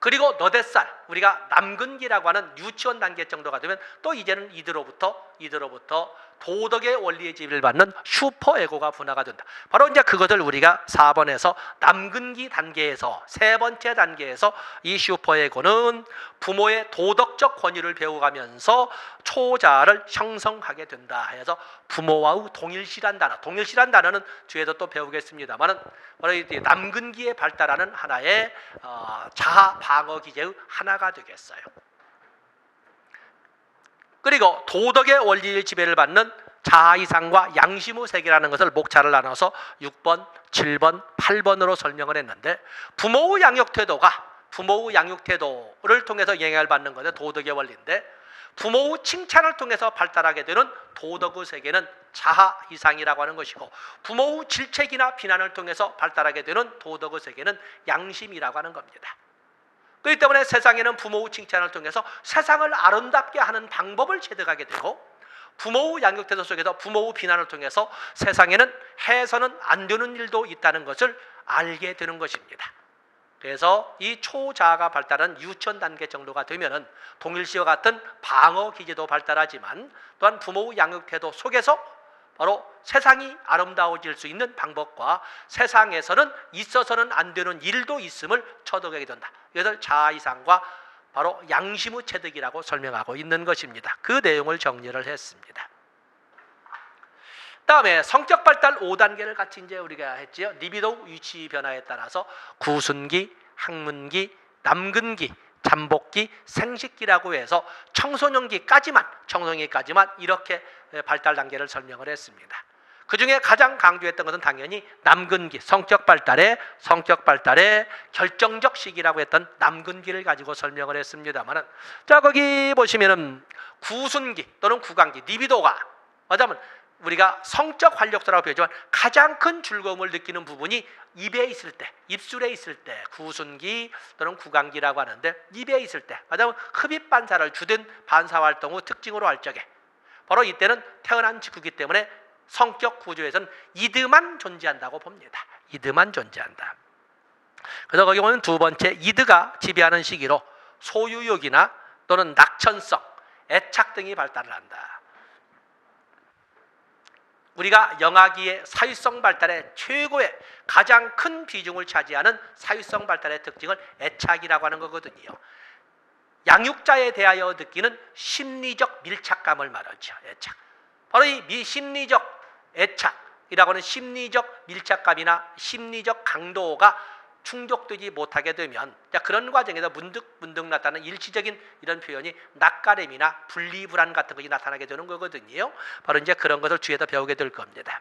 S1: 그리고 너댓살 우리가 남근기라고 하는 유치원 단계 정도가 되면 또 이제는 이들로부터 도덕의 원리의 지배를 받는 슈퍼에고가 분화가 된다. 바로 이제 그것을 우리가 4번에서 남근기 단계에서 세 번째 단계에서 이 슈퍼에고는 부모의 도덕적 권위를 배워가면서 초자아를 형성하게 된다 해서 부모와의 동일시란 단어, 동일시란 단어는 뒤에도 또 배우겠습니다만은 바로 이 남근기에 발달하는 하나의 자아 방어 기제의 하나가 되겠어요. 그리고 도덕의 원리의 지배를 받는 자아이상과 양심의 세계라는 것을 목차를 나눠서 6번, 7번, 8번으로 설명을 했는데 부모의 양육태도를 통해서 영향을 받는 것은 도덕의 원리인데 부모의 칭찬을 통해서 발달하게 되는 도덕의 세계는 자아이상이라고 하는 것이고 부모의 질책이나 비난을 통해서 발달하게 되는 도덕의 세계는 양심이라고 하는 겁니다. 그렇기 때문에 세상에는 부모의 칭찬을 통해서 세상을 아름답게 하는 방법을 체득하게 되고 부모의 양육태도 속에서 부모의 비난을 통해서 세상에는 해서는 안 되는 일도 있다는 것을 알게 되는 것입니다. 그래서 이 초자아가 발달한 유치원 단계 정도가 되면은 동일시와 같은 방어 기제도 발달하지만 또한 부모의 양육태도 속에서 바로 세상이 아름다워질 수 있는 방법과 세상에서는 있어서는 안 되는 일도 있음을 터득하게 된다. 이것을 자아이상과 바로 양심의 체득이라고 설명하고 있는 것입니다. 그 내용을 정리를 했습니다. 다음에 성격 발달 5단계를 같이 이제 우리가 했지요. 리비도 위치 변화에 따라서 구순기, 학문기, 남근기, 잠복기, 생식기라고 해서 청소년기까지만 이렇게 발달 단계를 설명을 했습니다. 그 중에 가장 강조했던 것은 당연히 남근기, 성격 발달의 결정적 시기라고 했던 남근기를 가지고 설명을 했습니다만은 자 거기 보시면은 구순기 또는 구강기, 리비도가 맞아면 우리가 성적 활력소라고 표현하지만 가장 큰 즐거움을 느끼는 부분이 입에 있을 때, 입술에 있을 때 구순기 또는 구강기라고 하는데 입에 있을 때 맞아면 흡입 반사를 주된 반사 활동 후 특징으로 할 적에 바로 이때는 태어난 직후이기 때문에 성격 구조에서는 이드만 존재한다고 봅니다. 이드만 존재한다. 그래서 거기 보면 두 번째 이드가 지배하는 시기로 소유욕이나 또는 낙천성, 애착 등이 발달을 한다. 우리가 영아기의 사유성 발달의 최고의 가장 큰 비중을 차지하는 사유성 발달의 특징을 애착이라고 하는 거거든요. 양육자에 대하여 느끼는 심리적 밀착감을 말하죠. 애착. 바로 이 심리적 애착이라고 하는 심리적 밀착감이나 심리적 강도가 충족되지 못하게 되면 그런 과정에서 문득 나타나는 일시적인 이런 표현이 낯가림이나 분리불안 같은 것이 나타나게 되는 거거든요. 바로 이제 그런 것을 뒤에서 배우게 될 겁니다.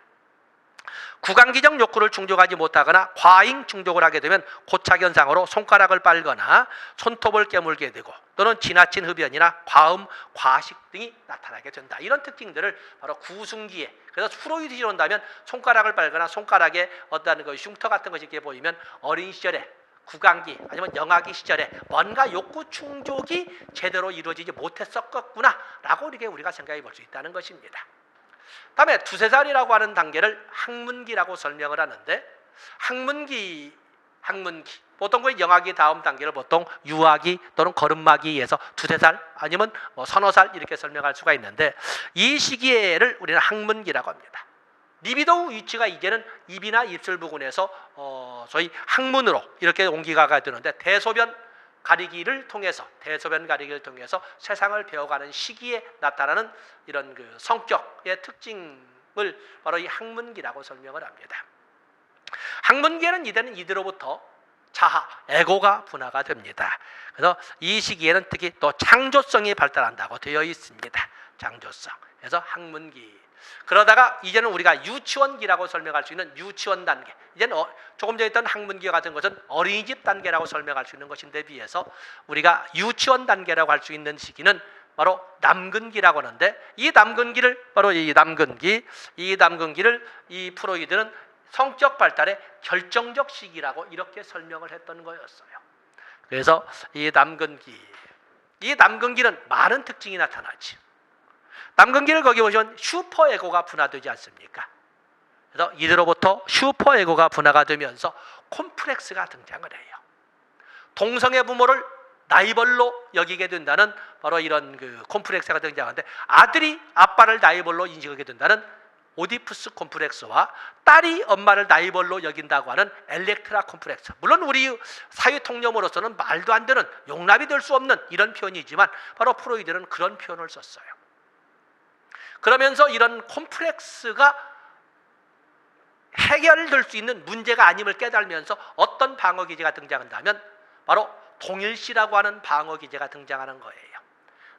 S1: 구강기적 욕구를 충족하지 못하거나 과잉 충족을 하게 되면 고착 현상으로 손가락을 빨거나 손톱을 깨물게 되고 또는 지나친 흡연이나 과음, 과식 등이 나타나게 된다. 이런 특징들을 바로 구순기에 그래서 프로이드로 온다면 손가락을 빨거나 손가락에 어떤 그 흉터 같은 것이 이렇게 보이면 어린 시절에 구강기 아니면 영아기 시절에 뭔가 욕구 충족이 제대로 이루어지지 못했었구나 라고 이렇게 우리가 생각해 볼 수 있다는 것입니다. 다음에 두세 살이라고 하는 단계를 학문기라고 설명을 하는데 학문기 보통 그 영아기 다음 단계를 보통 유아기 또는 걸음마기에서 두세 살 아니면 서너 살 이렇게 설명할 수가 있는데 이 시기를 우리는 학문기라고 합니다. 리비도 위치가 이제는 입이나 입술 부분에서 저희 학문으로 이렇게 옮기가 되는데 대소변 가리기를 통해서 세상을 배워가는 시기에 나타나는 이런 그 성격의 특징을 바로 이 학문기라고 설명을 합니다. 학문기에는 이때는 자아, 에고가 분화가 됩니다. 그래서 이 시기에는 특히 또 창조성이 발달한다고 되어 있습니다. 창조성. 그래서 학문기. 그러다가 이제는 우리가 유치원기라고 설명할 수 있는 유치원 단계. 이제는 조금 전에 있던 학문기와 같은 것은 어린이집 단계라고 설명할 수 있는 것인데 비해서 우리가 유치원 단계라고 할 수 있는 시기는 바로 남근기라고 하는데 이 남근기를 이 프로이드는 성적 발달의 결정적 시기라고 이렇게 설명을 했던 거였어요. 그래서 이 남근기는 많은 특징이 나타나지. 남근기를 거기 보시면 슈퍼에고가 분화되지 않습니까? 그래서 이들로부터 슈퍼에고가 분화가 되면서 콤플렉스가 등장을 해요. 동성애 부모를 나이벌로 여기게 된다는 바로 이런 그 콤플렉스가 등장하는데, 아들이 아빠를 나이벌로 인식하게 된다는 오디푸스 콤플렉스와 딸이 엄마를 나이벌로 여긴다고 하는 엘렉트라 콤플렉스. 물론 우리 사회 통념으로서는 말도 안 되는, 용납이 될 수 없는 이런 표현이지만 바로 프로이드는 그런 표현을 썼어요. 그러면서 이런 콤플렉스가 해결될 수 있는 문제가 아님을 깨달으면서 어떤 방어 기제가 등장한다면 바로 동일시라고 하는 방어 기제가 등장하는 거예요.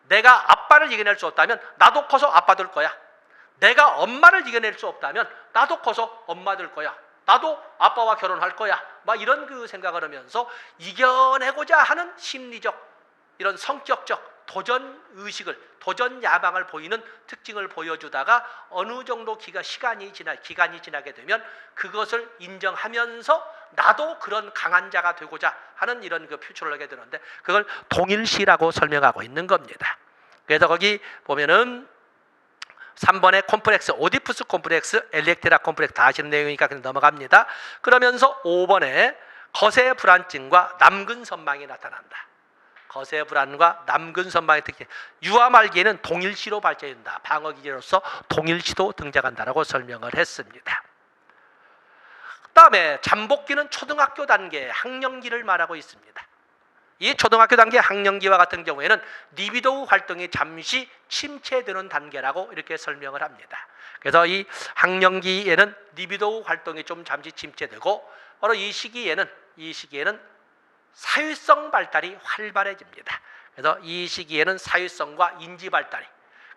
S1: 내가 아빠를 이겨낼 수 없다면 나도 커서 아빠 될 거야. 내가 엄마를 이겨낼 수 없다면 나도 커서 엄마 될 거야. 나도 아빠와 결혼할 거야. 막 이런 그 생각을 하면서 이겨내고자 하는 심리적, 이런 성격적 도전 의식을, 도전 야망을 보이는 특징을 보여주다가 어느 정도 기간이 지나게 되면 그것을 인정하면서 나도 그런 강한 자가 되고자 하는 이런 그 표출을 하게 되는데, 그걸 동일시라고 설명하고 있는 겁니다. 그래서 거기 보면은 3번의 콤플렉스, 오디푸스 콤플렉스, 엘렉트라 콤플렉스 다 아시는 내용이니까 그냥 넘어갑니다. 그러면서 5번에 거세 불안증과 남근 선망이 나타난다. 거세 불안과 남근 선망의 특징, 유아 말기에는 동일시로 발전된다. 방어 기제로서 동일시도 등장한다라고 설명을 했습니다. 그다음에 잠복기는 초등학교 단계 학령기를 말하고 있습니다. 이 초등학교 단계 학령기와 같은 경우에는 리비도 활동이 잠시 침체되는 단계라고 이렇게 설명을 합니다. 그래서 이 학령기에는 리비도 활동이 좀 잠시 침체되고, 바로 이 시기에는 사유성 발달이 활발해집니다. 그래서 이 시기에는 사유성과 인지 발달이,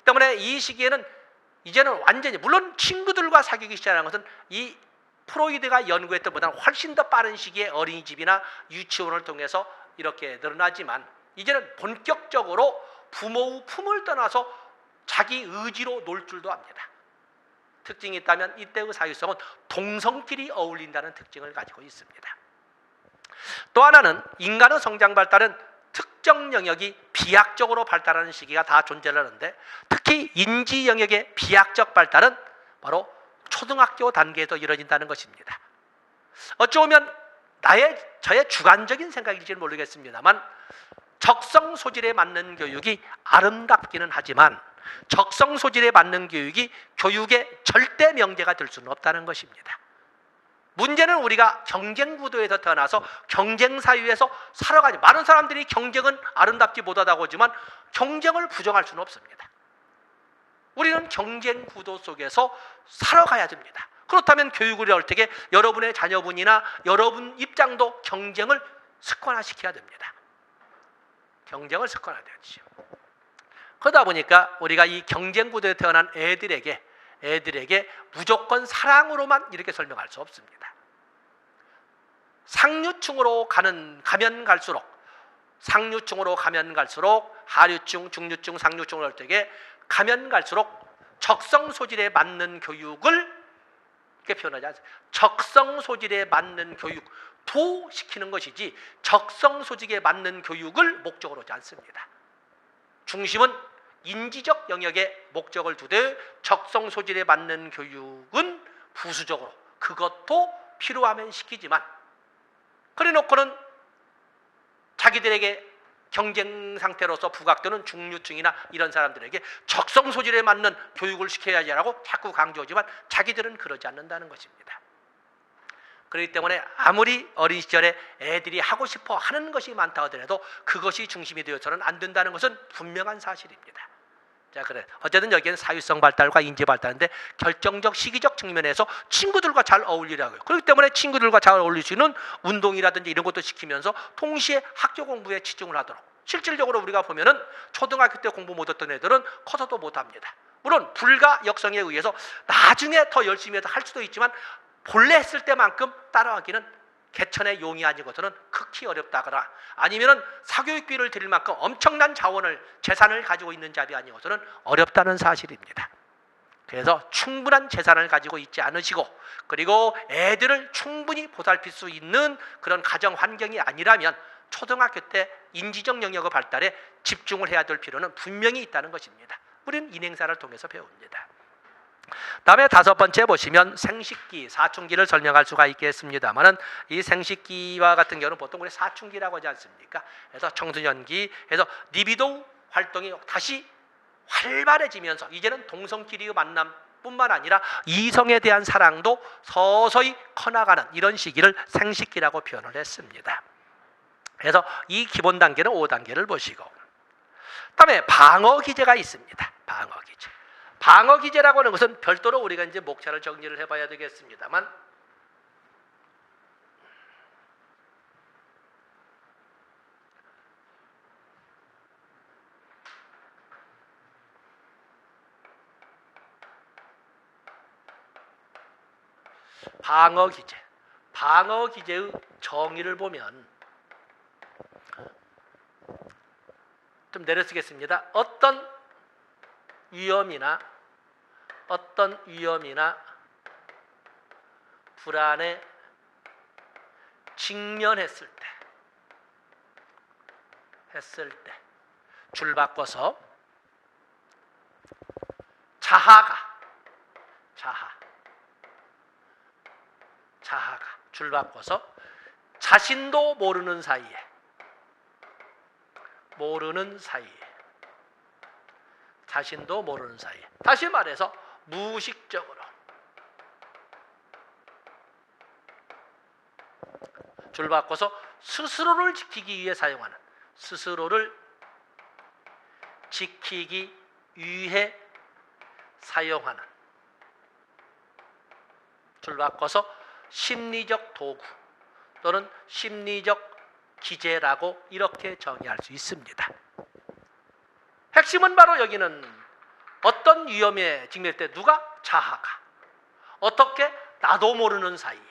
S1: 때문에 이 시기에는 이제는 완전히, 물론 친구들과 사귀기 시작하는 것은 이 프로이드가 연구했던 것보다는 훨씬 더 빠른 시기에 어린이집이나 유치원을 통해서 이렇게 늘어나지만, 이제는 본격적으로 부모의 품을 떠나서 자기 의지로 놀 줄도 압니다. 특징이 있다면 이때의 사유성은 동성끼리 어울린다는 특징을 가지고 있습니다. 또 하나는 인간의 성장 발달은 특정 영역이 비약적으로 발달하는 시기가 다 존재를 하는데, 특히 인지 영역의 비약적 발달은 바로 초등학교 단계에서 이루어진다는 것입니다. 어찌 보면 저의 주관적인 생각일지는 모르겠습니다만, 적성 소질에 맞는 교육이 아름답기는 하지만 적성 소질에 맞는 교육이 교육의 절대 명제가 될 수는 없다는 것입니다. 문제는 우리가 경쟁 구도에서 태어나서 경쟁 사회에서 살아가지, 많은 사람들이 경쟁은 아름답지 못하다고 하지만 경쟁을 부정할 수는 없습니다. 우리는 경쟁 구도 속에서 살아가야 됩니다. 그렇다면 교육을 할 때에 여러분의 자녀분이나 여러분 입장도 경쟁을 습관화시켜야 됩니다. 경쟁을 습관화되죠. 그러다 보니까 우리가 이 경쟁 구도에 태어난 애들에게 무조건 사랑으로만 이렇게 설명할 수 없습니다. 상류층으로 가면 갈수록 하류층, 중류층, 상류층으로 할 때에 가면 갈수록 적성 소질에 맞는 교육을 이렇게 표현하지 않습니다. 적성 소질에 맞는 교육 시키는 것이지 적성 소질에 맞는 교육을 목적으로 하지 않습니다. 중심은 인지적 영역에 목적을 두되 적성 소질에 맞는 교육은 부수적으로 그것도 필요하면 시키지만, 그래 놓고는 자기들에게 경쟁 상태로서 부각되는 중류층이나 이런 사람들에게 적성 소질에 맞는 교육을 시켜야지라고 자꾸 강조하지만 자기들은 그러지 않는다는 것입니다. 그렇기 때문에 아무리 어린 시절에 애들이 하고 싶어 하는 것이 많다 하더라도 그것이 중심이 되어서는 안 된다는 것은 분명한 사실입니다. 자, 그래. 어쨌든 여기에는 사유성 발달과 인지 발달인데 결정적 시기적 측면에서 친구들과 잘 어울리라고요. 그렇기 때문에 친구들과 잘 어울릴 수 있는 운동이라든지 이런 것도 시키면서 동시에 학교 공부에 치중을 하도록. 실질적으로 우리가 보면은 초등학교 때 공부 못했던 애들은 커서도 못합니다. 물론 불가 역성에 의해서 나중에 더 열심히 해서 할 수도 있지만 본래 했을 때만큼 따라하기는 개천의 용이 아니고서는 극히 어렵다거나, 아니면은 사교육비를 드릴 만큼 엄청난 재산을 가지고 있는 자비 아니고서는 어렵다는 사실입니다. 그래서 충분한 재산을 가지고 있지 않으시고, 그리고 애들을 충분히 보살필 수 있는 그런 가정 환경이 아니라면 초등학교 때 인지적 영역의 발달에 집중을 해야 될 필요는 분명히 있다는 것입니다. 우리는 인행사를 통해서 배웁니다. 다음에 다섯 번째 보시면 생식기, 사춘기를 설명할 수가 있겠습니다만은 이 생식기와 같은 경우는 보통 우리 사춘기라고 하지 않습니까? 그래서 청소년기에서 리비도 활동이 다시 활발해지면서 이제는 동성끼리의 만남뿐만 아니라 이성에 대한 사랑도 서서히 커나가는 이런 시기를 생식기라고 표현을 했습니다. 그래서 이 기본 단계는 5단계를 보시고, 그다음에 방어 기제가 있습니다. 방어 기제. 방어 기제라고 하는 것은 별도로 우리가 이제 목차를 정리를 해봐야 되겠습니다만, 방어 기제. 방어 기제의 정의를 보면 좀 내려쓰겠습니다. 어떤 위험이나 불안에 직면했을 때 줄 바꿔서 자하가 줄 바꿔서 자신도 모르는 사이에 다시 말해서 무의식적으로 줄 바꿔서 스스로를 지키기 위해 사용하는 줄 바꿔서 심리적 도구 또는 심리적 기제라고 이렇게 정의할 수 있습니다. 핵심은 바로 여기는 어떤 위험에 직면할 때 누가 자하가 어떻게 나도 모르는 사이에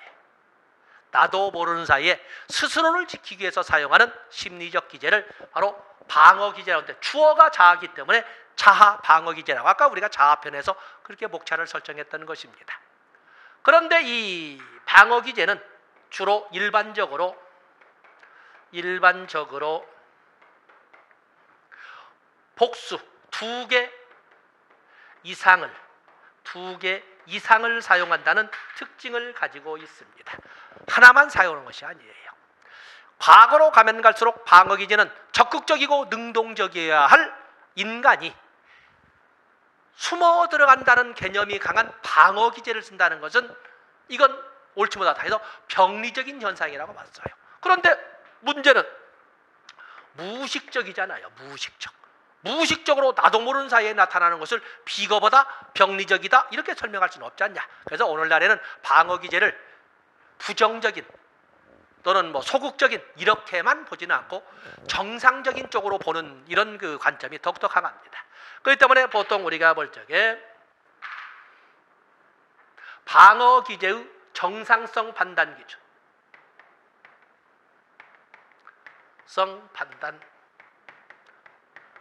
S1: 스스로를 지키기 위해서 사용하는 심리적 기제를 바로 방어 기제라고 하는데, 주어가 자하기 때문에 자하 방어 기제라고 아까 우리가 자하편에서 그렇게 목차를 설정했던 것입니다. 그런데 이 방어 기제는 주로 일반적으로 복수 두 개 이상을 사용한다는 특징을 가지고 있습니다. 하나만 사용하는 것이 아니에요. 과거로 가면 갈수록 방어 기제는 적극적이고 능동적이어야 할 인간이 숨어 들어간다는 개념이 강한 방어 기제를 쓴다는 것은 이건 옳지 못하다 해서 병리적인 현상이라고 봤어요. 그런데 문제는 무의식적이잖아요. 무의식적으로 나도 모르는 사이에 나타나는 것을 비겁하다, 병리적이다 이렇게 설명할 수는 없지 않냐. 그래서 오늘날에는 방어 기제를 부정적인 또는 소극적인 이렇게만 보지는 않고 정상적인 쪽으로 보는 이런 그 관점이 더욱더 강합니다. 그렇기 때문에 보통 우리가 볼 적에 방어 기제의 정상성 판단 기준,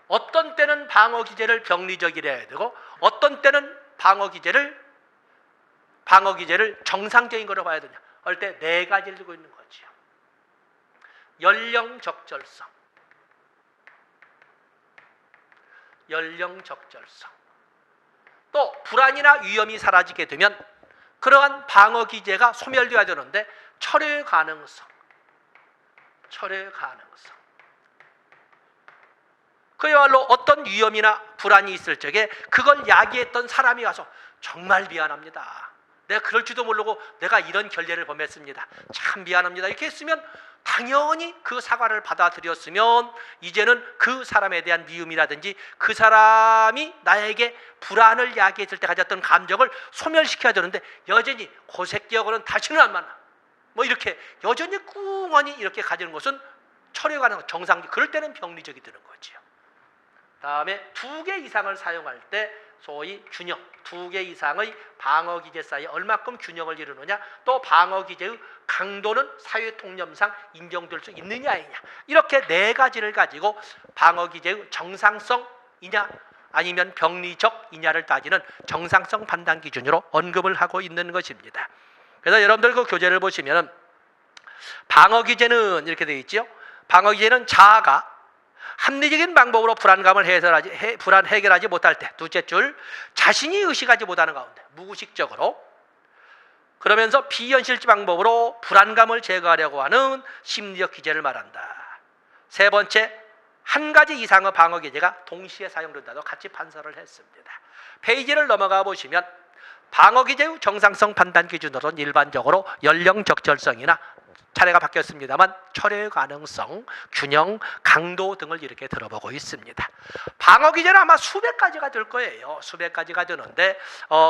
S1: 어떤 때는 방어 기제를 병리적이라 해야 되고 어떤 때는 방어 기제를 정상적인 거로 봐야 되냐 할 때 네 가지를 두고 있는 거지요. 연령 적절성, 또 불안이나 위험이 사라지게 되면 그러한 방어 기제가 소멸되어야 되는데 철회 가능성. 그야말로 어떤 위험이나 불안이 있을 적에 그걸 야기했던 사람이 와서 정말 미안합니다. 내가 그럴지도 모르고 내가 이런 결례를 범했습니다. 참 미안합니다. 이렇게 했으면 당연히 그 사과를 받아들였으면 이제는 그 사람에 대한 미움이라든지 그 사람이 나에게 불안을 야기했을 때 가졌던 감정을 소멸시켜야 되는데 여전히 그 새끼하고는 다시는 안 만나. 이렇게 여전히 꿍하니 이렇게 가지는 것은 철회가는 정상적. 그럴 때는 병리적이 되는 거지요. 다음에 두 개 이상을 사용할 때 소위 균형, 두 개 이상의 방어 기제 사이에 얼마큼 균형을 이루느냐, 또 방어 기제의 강도는 사회 통념상 인정될 수 있느냐이냐, 이렇게 네 가지를 가지고 방어 기제의 정상성이냐 아니면 병리적이냐를 따지는 정상성 판단 기준으로 언급을 하고 있는 것입니다. 그래서 여러분들 그 교재를 보시면 방어 기제는 이렇게 되어 있죠. 방어 기제는 자아가 합리적인 방법으로 불안 해결하지 못할 때, 둘째 줄, 자신이 의식하지 못하는 가운데 무의식적으로, 그러면서 비현실적 방법으로 불안감을 제거하려고 하는 심리적 기제를 말한다. 세 번째, 한 가지 이상의 방어 기제가 동시에 사용된다도 같이 판서를 했습니다. 페이지를 넘어가 보시면 방어 기제의 정상성 판단 기준으로는 일반적으로 연령 적절성이나 차례가 바뀌었습니다만 철회 가능성, 균형, 강도 등을 이렇게 들어보고 있습니다. 방어 기제는 아마 수백 가지가 될 거예요. 수백 가지가 되는데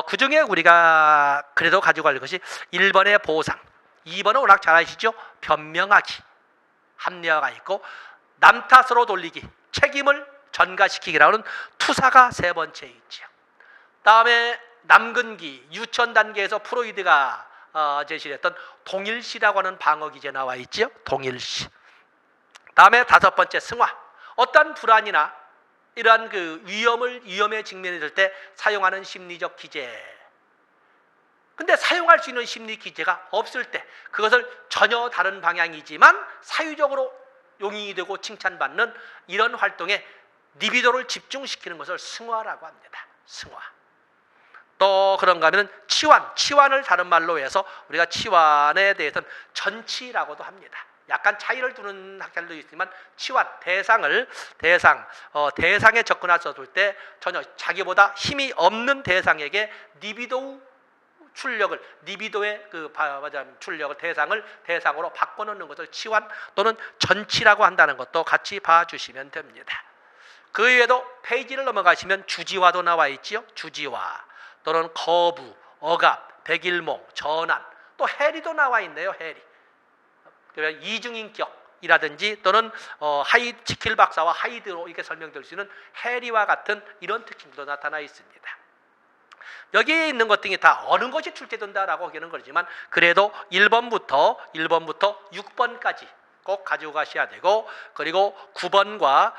S1: 그중에 우리가 그래도 가지고 갈 것이 1번의 보상, 2번은 워낙 잘 아시죠? 변명하기, 합리화가 있고, 남 탓으로 돌리기, 책임을 전가시키기라고 하는 투사가 세 번째 있죠. 다음에 남근기, 유천 단계에서 프로이드가 제시했던 동일시라고 하는 방어 기제 나와 있죠. 동일시. 다음에 다섯 번째 승화. 어떤 불안이나 이러한 그 위험에 직면했을 때 사용하는 심리적 기제. 근데 사용할 수 있는 심리 기제가 없을 때 그것을 전혀 다른 방향이지만 사유적으로 용인이 되고 칭찬받는 이런 활동에 리비도를 집중시키는 것을 승화라고 합니다. 승화. 또 그런가 하면 치환을 다른 말로 해서 우리가 치환에 대해서는 전치라고도 합니다. 약간 차이를 두는 학자들도 있지만 치환, 대상에 접근하셨을 때 전혀 자기보다 힘이 없는 대상에게 리비도의 출력을 대상으로 바꿔놓는 것을 치환 또는 전치라고 한다는 것도 같이 봐주시면 됩니다. 그 외에도 페이지를 넘어가시면 주지화도 나와 있지요. 주지화 또는 거부, 억압, 백일몽, 전환, 또 해리도 나와 있네요. 해리. 그러면 이중인격이라든지 또는 지킬 박사와 하이드로 이렇게 설명될 수 있는 해리와 같은 이런 특징도 나타나 있습니다. 여기에 있는 것 등이 다 어느 것이 출제된다라고 하기는 그러지만 그래도 1번부터 6번까지 꼭 가지고 가셔야 되고, 그리고 9번과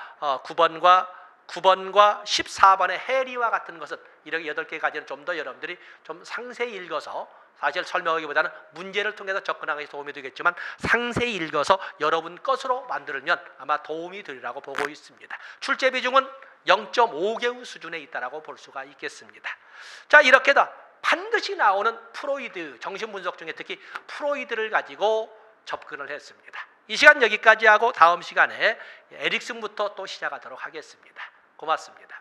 S1: 14번의 해리와 같은 것은 이렇게 8개까지는 좀 더 여러분들이 좀 상세히 읽어서, 사실 설명하기보다는 문제를 통해서 접근하기 도움이 되겠지만 상세히 읽어서 여러분 것으로 만들면 아마 도움이 되리라고 보고 있습니다. 출제 비중은 0.5개의 수준에 있다라고 볼 수가 있겠습니다. 자, 이렇게 다 반드시 나오는 프로이드 정신분석 중에 특히 프로이드를 가지고 접근을 했습니다. 이 시간 여기까지 하고 다음 시간에 에릭슨부터 또 시작하도록 하겠습니다. 고맙습니다.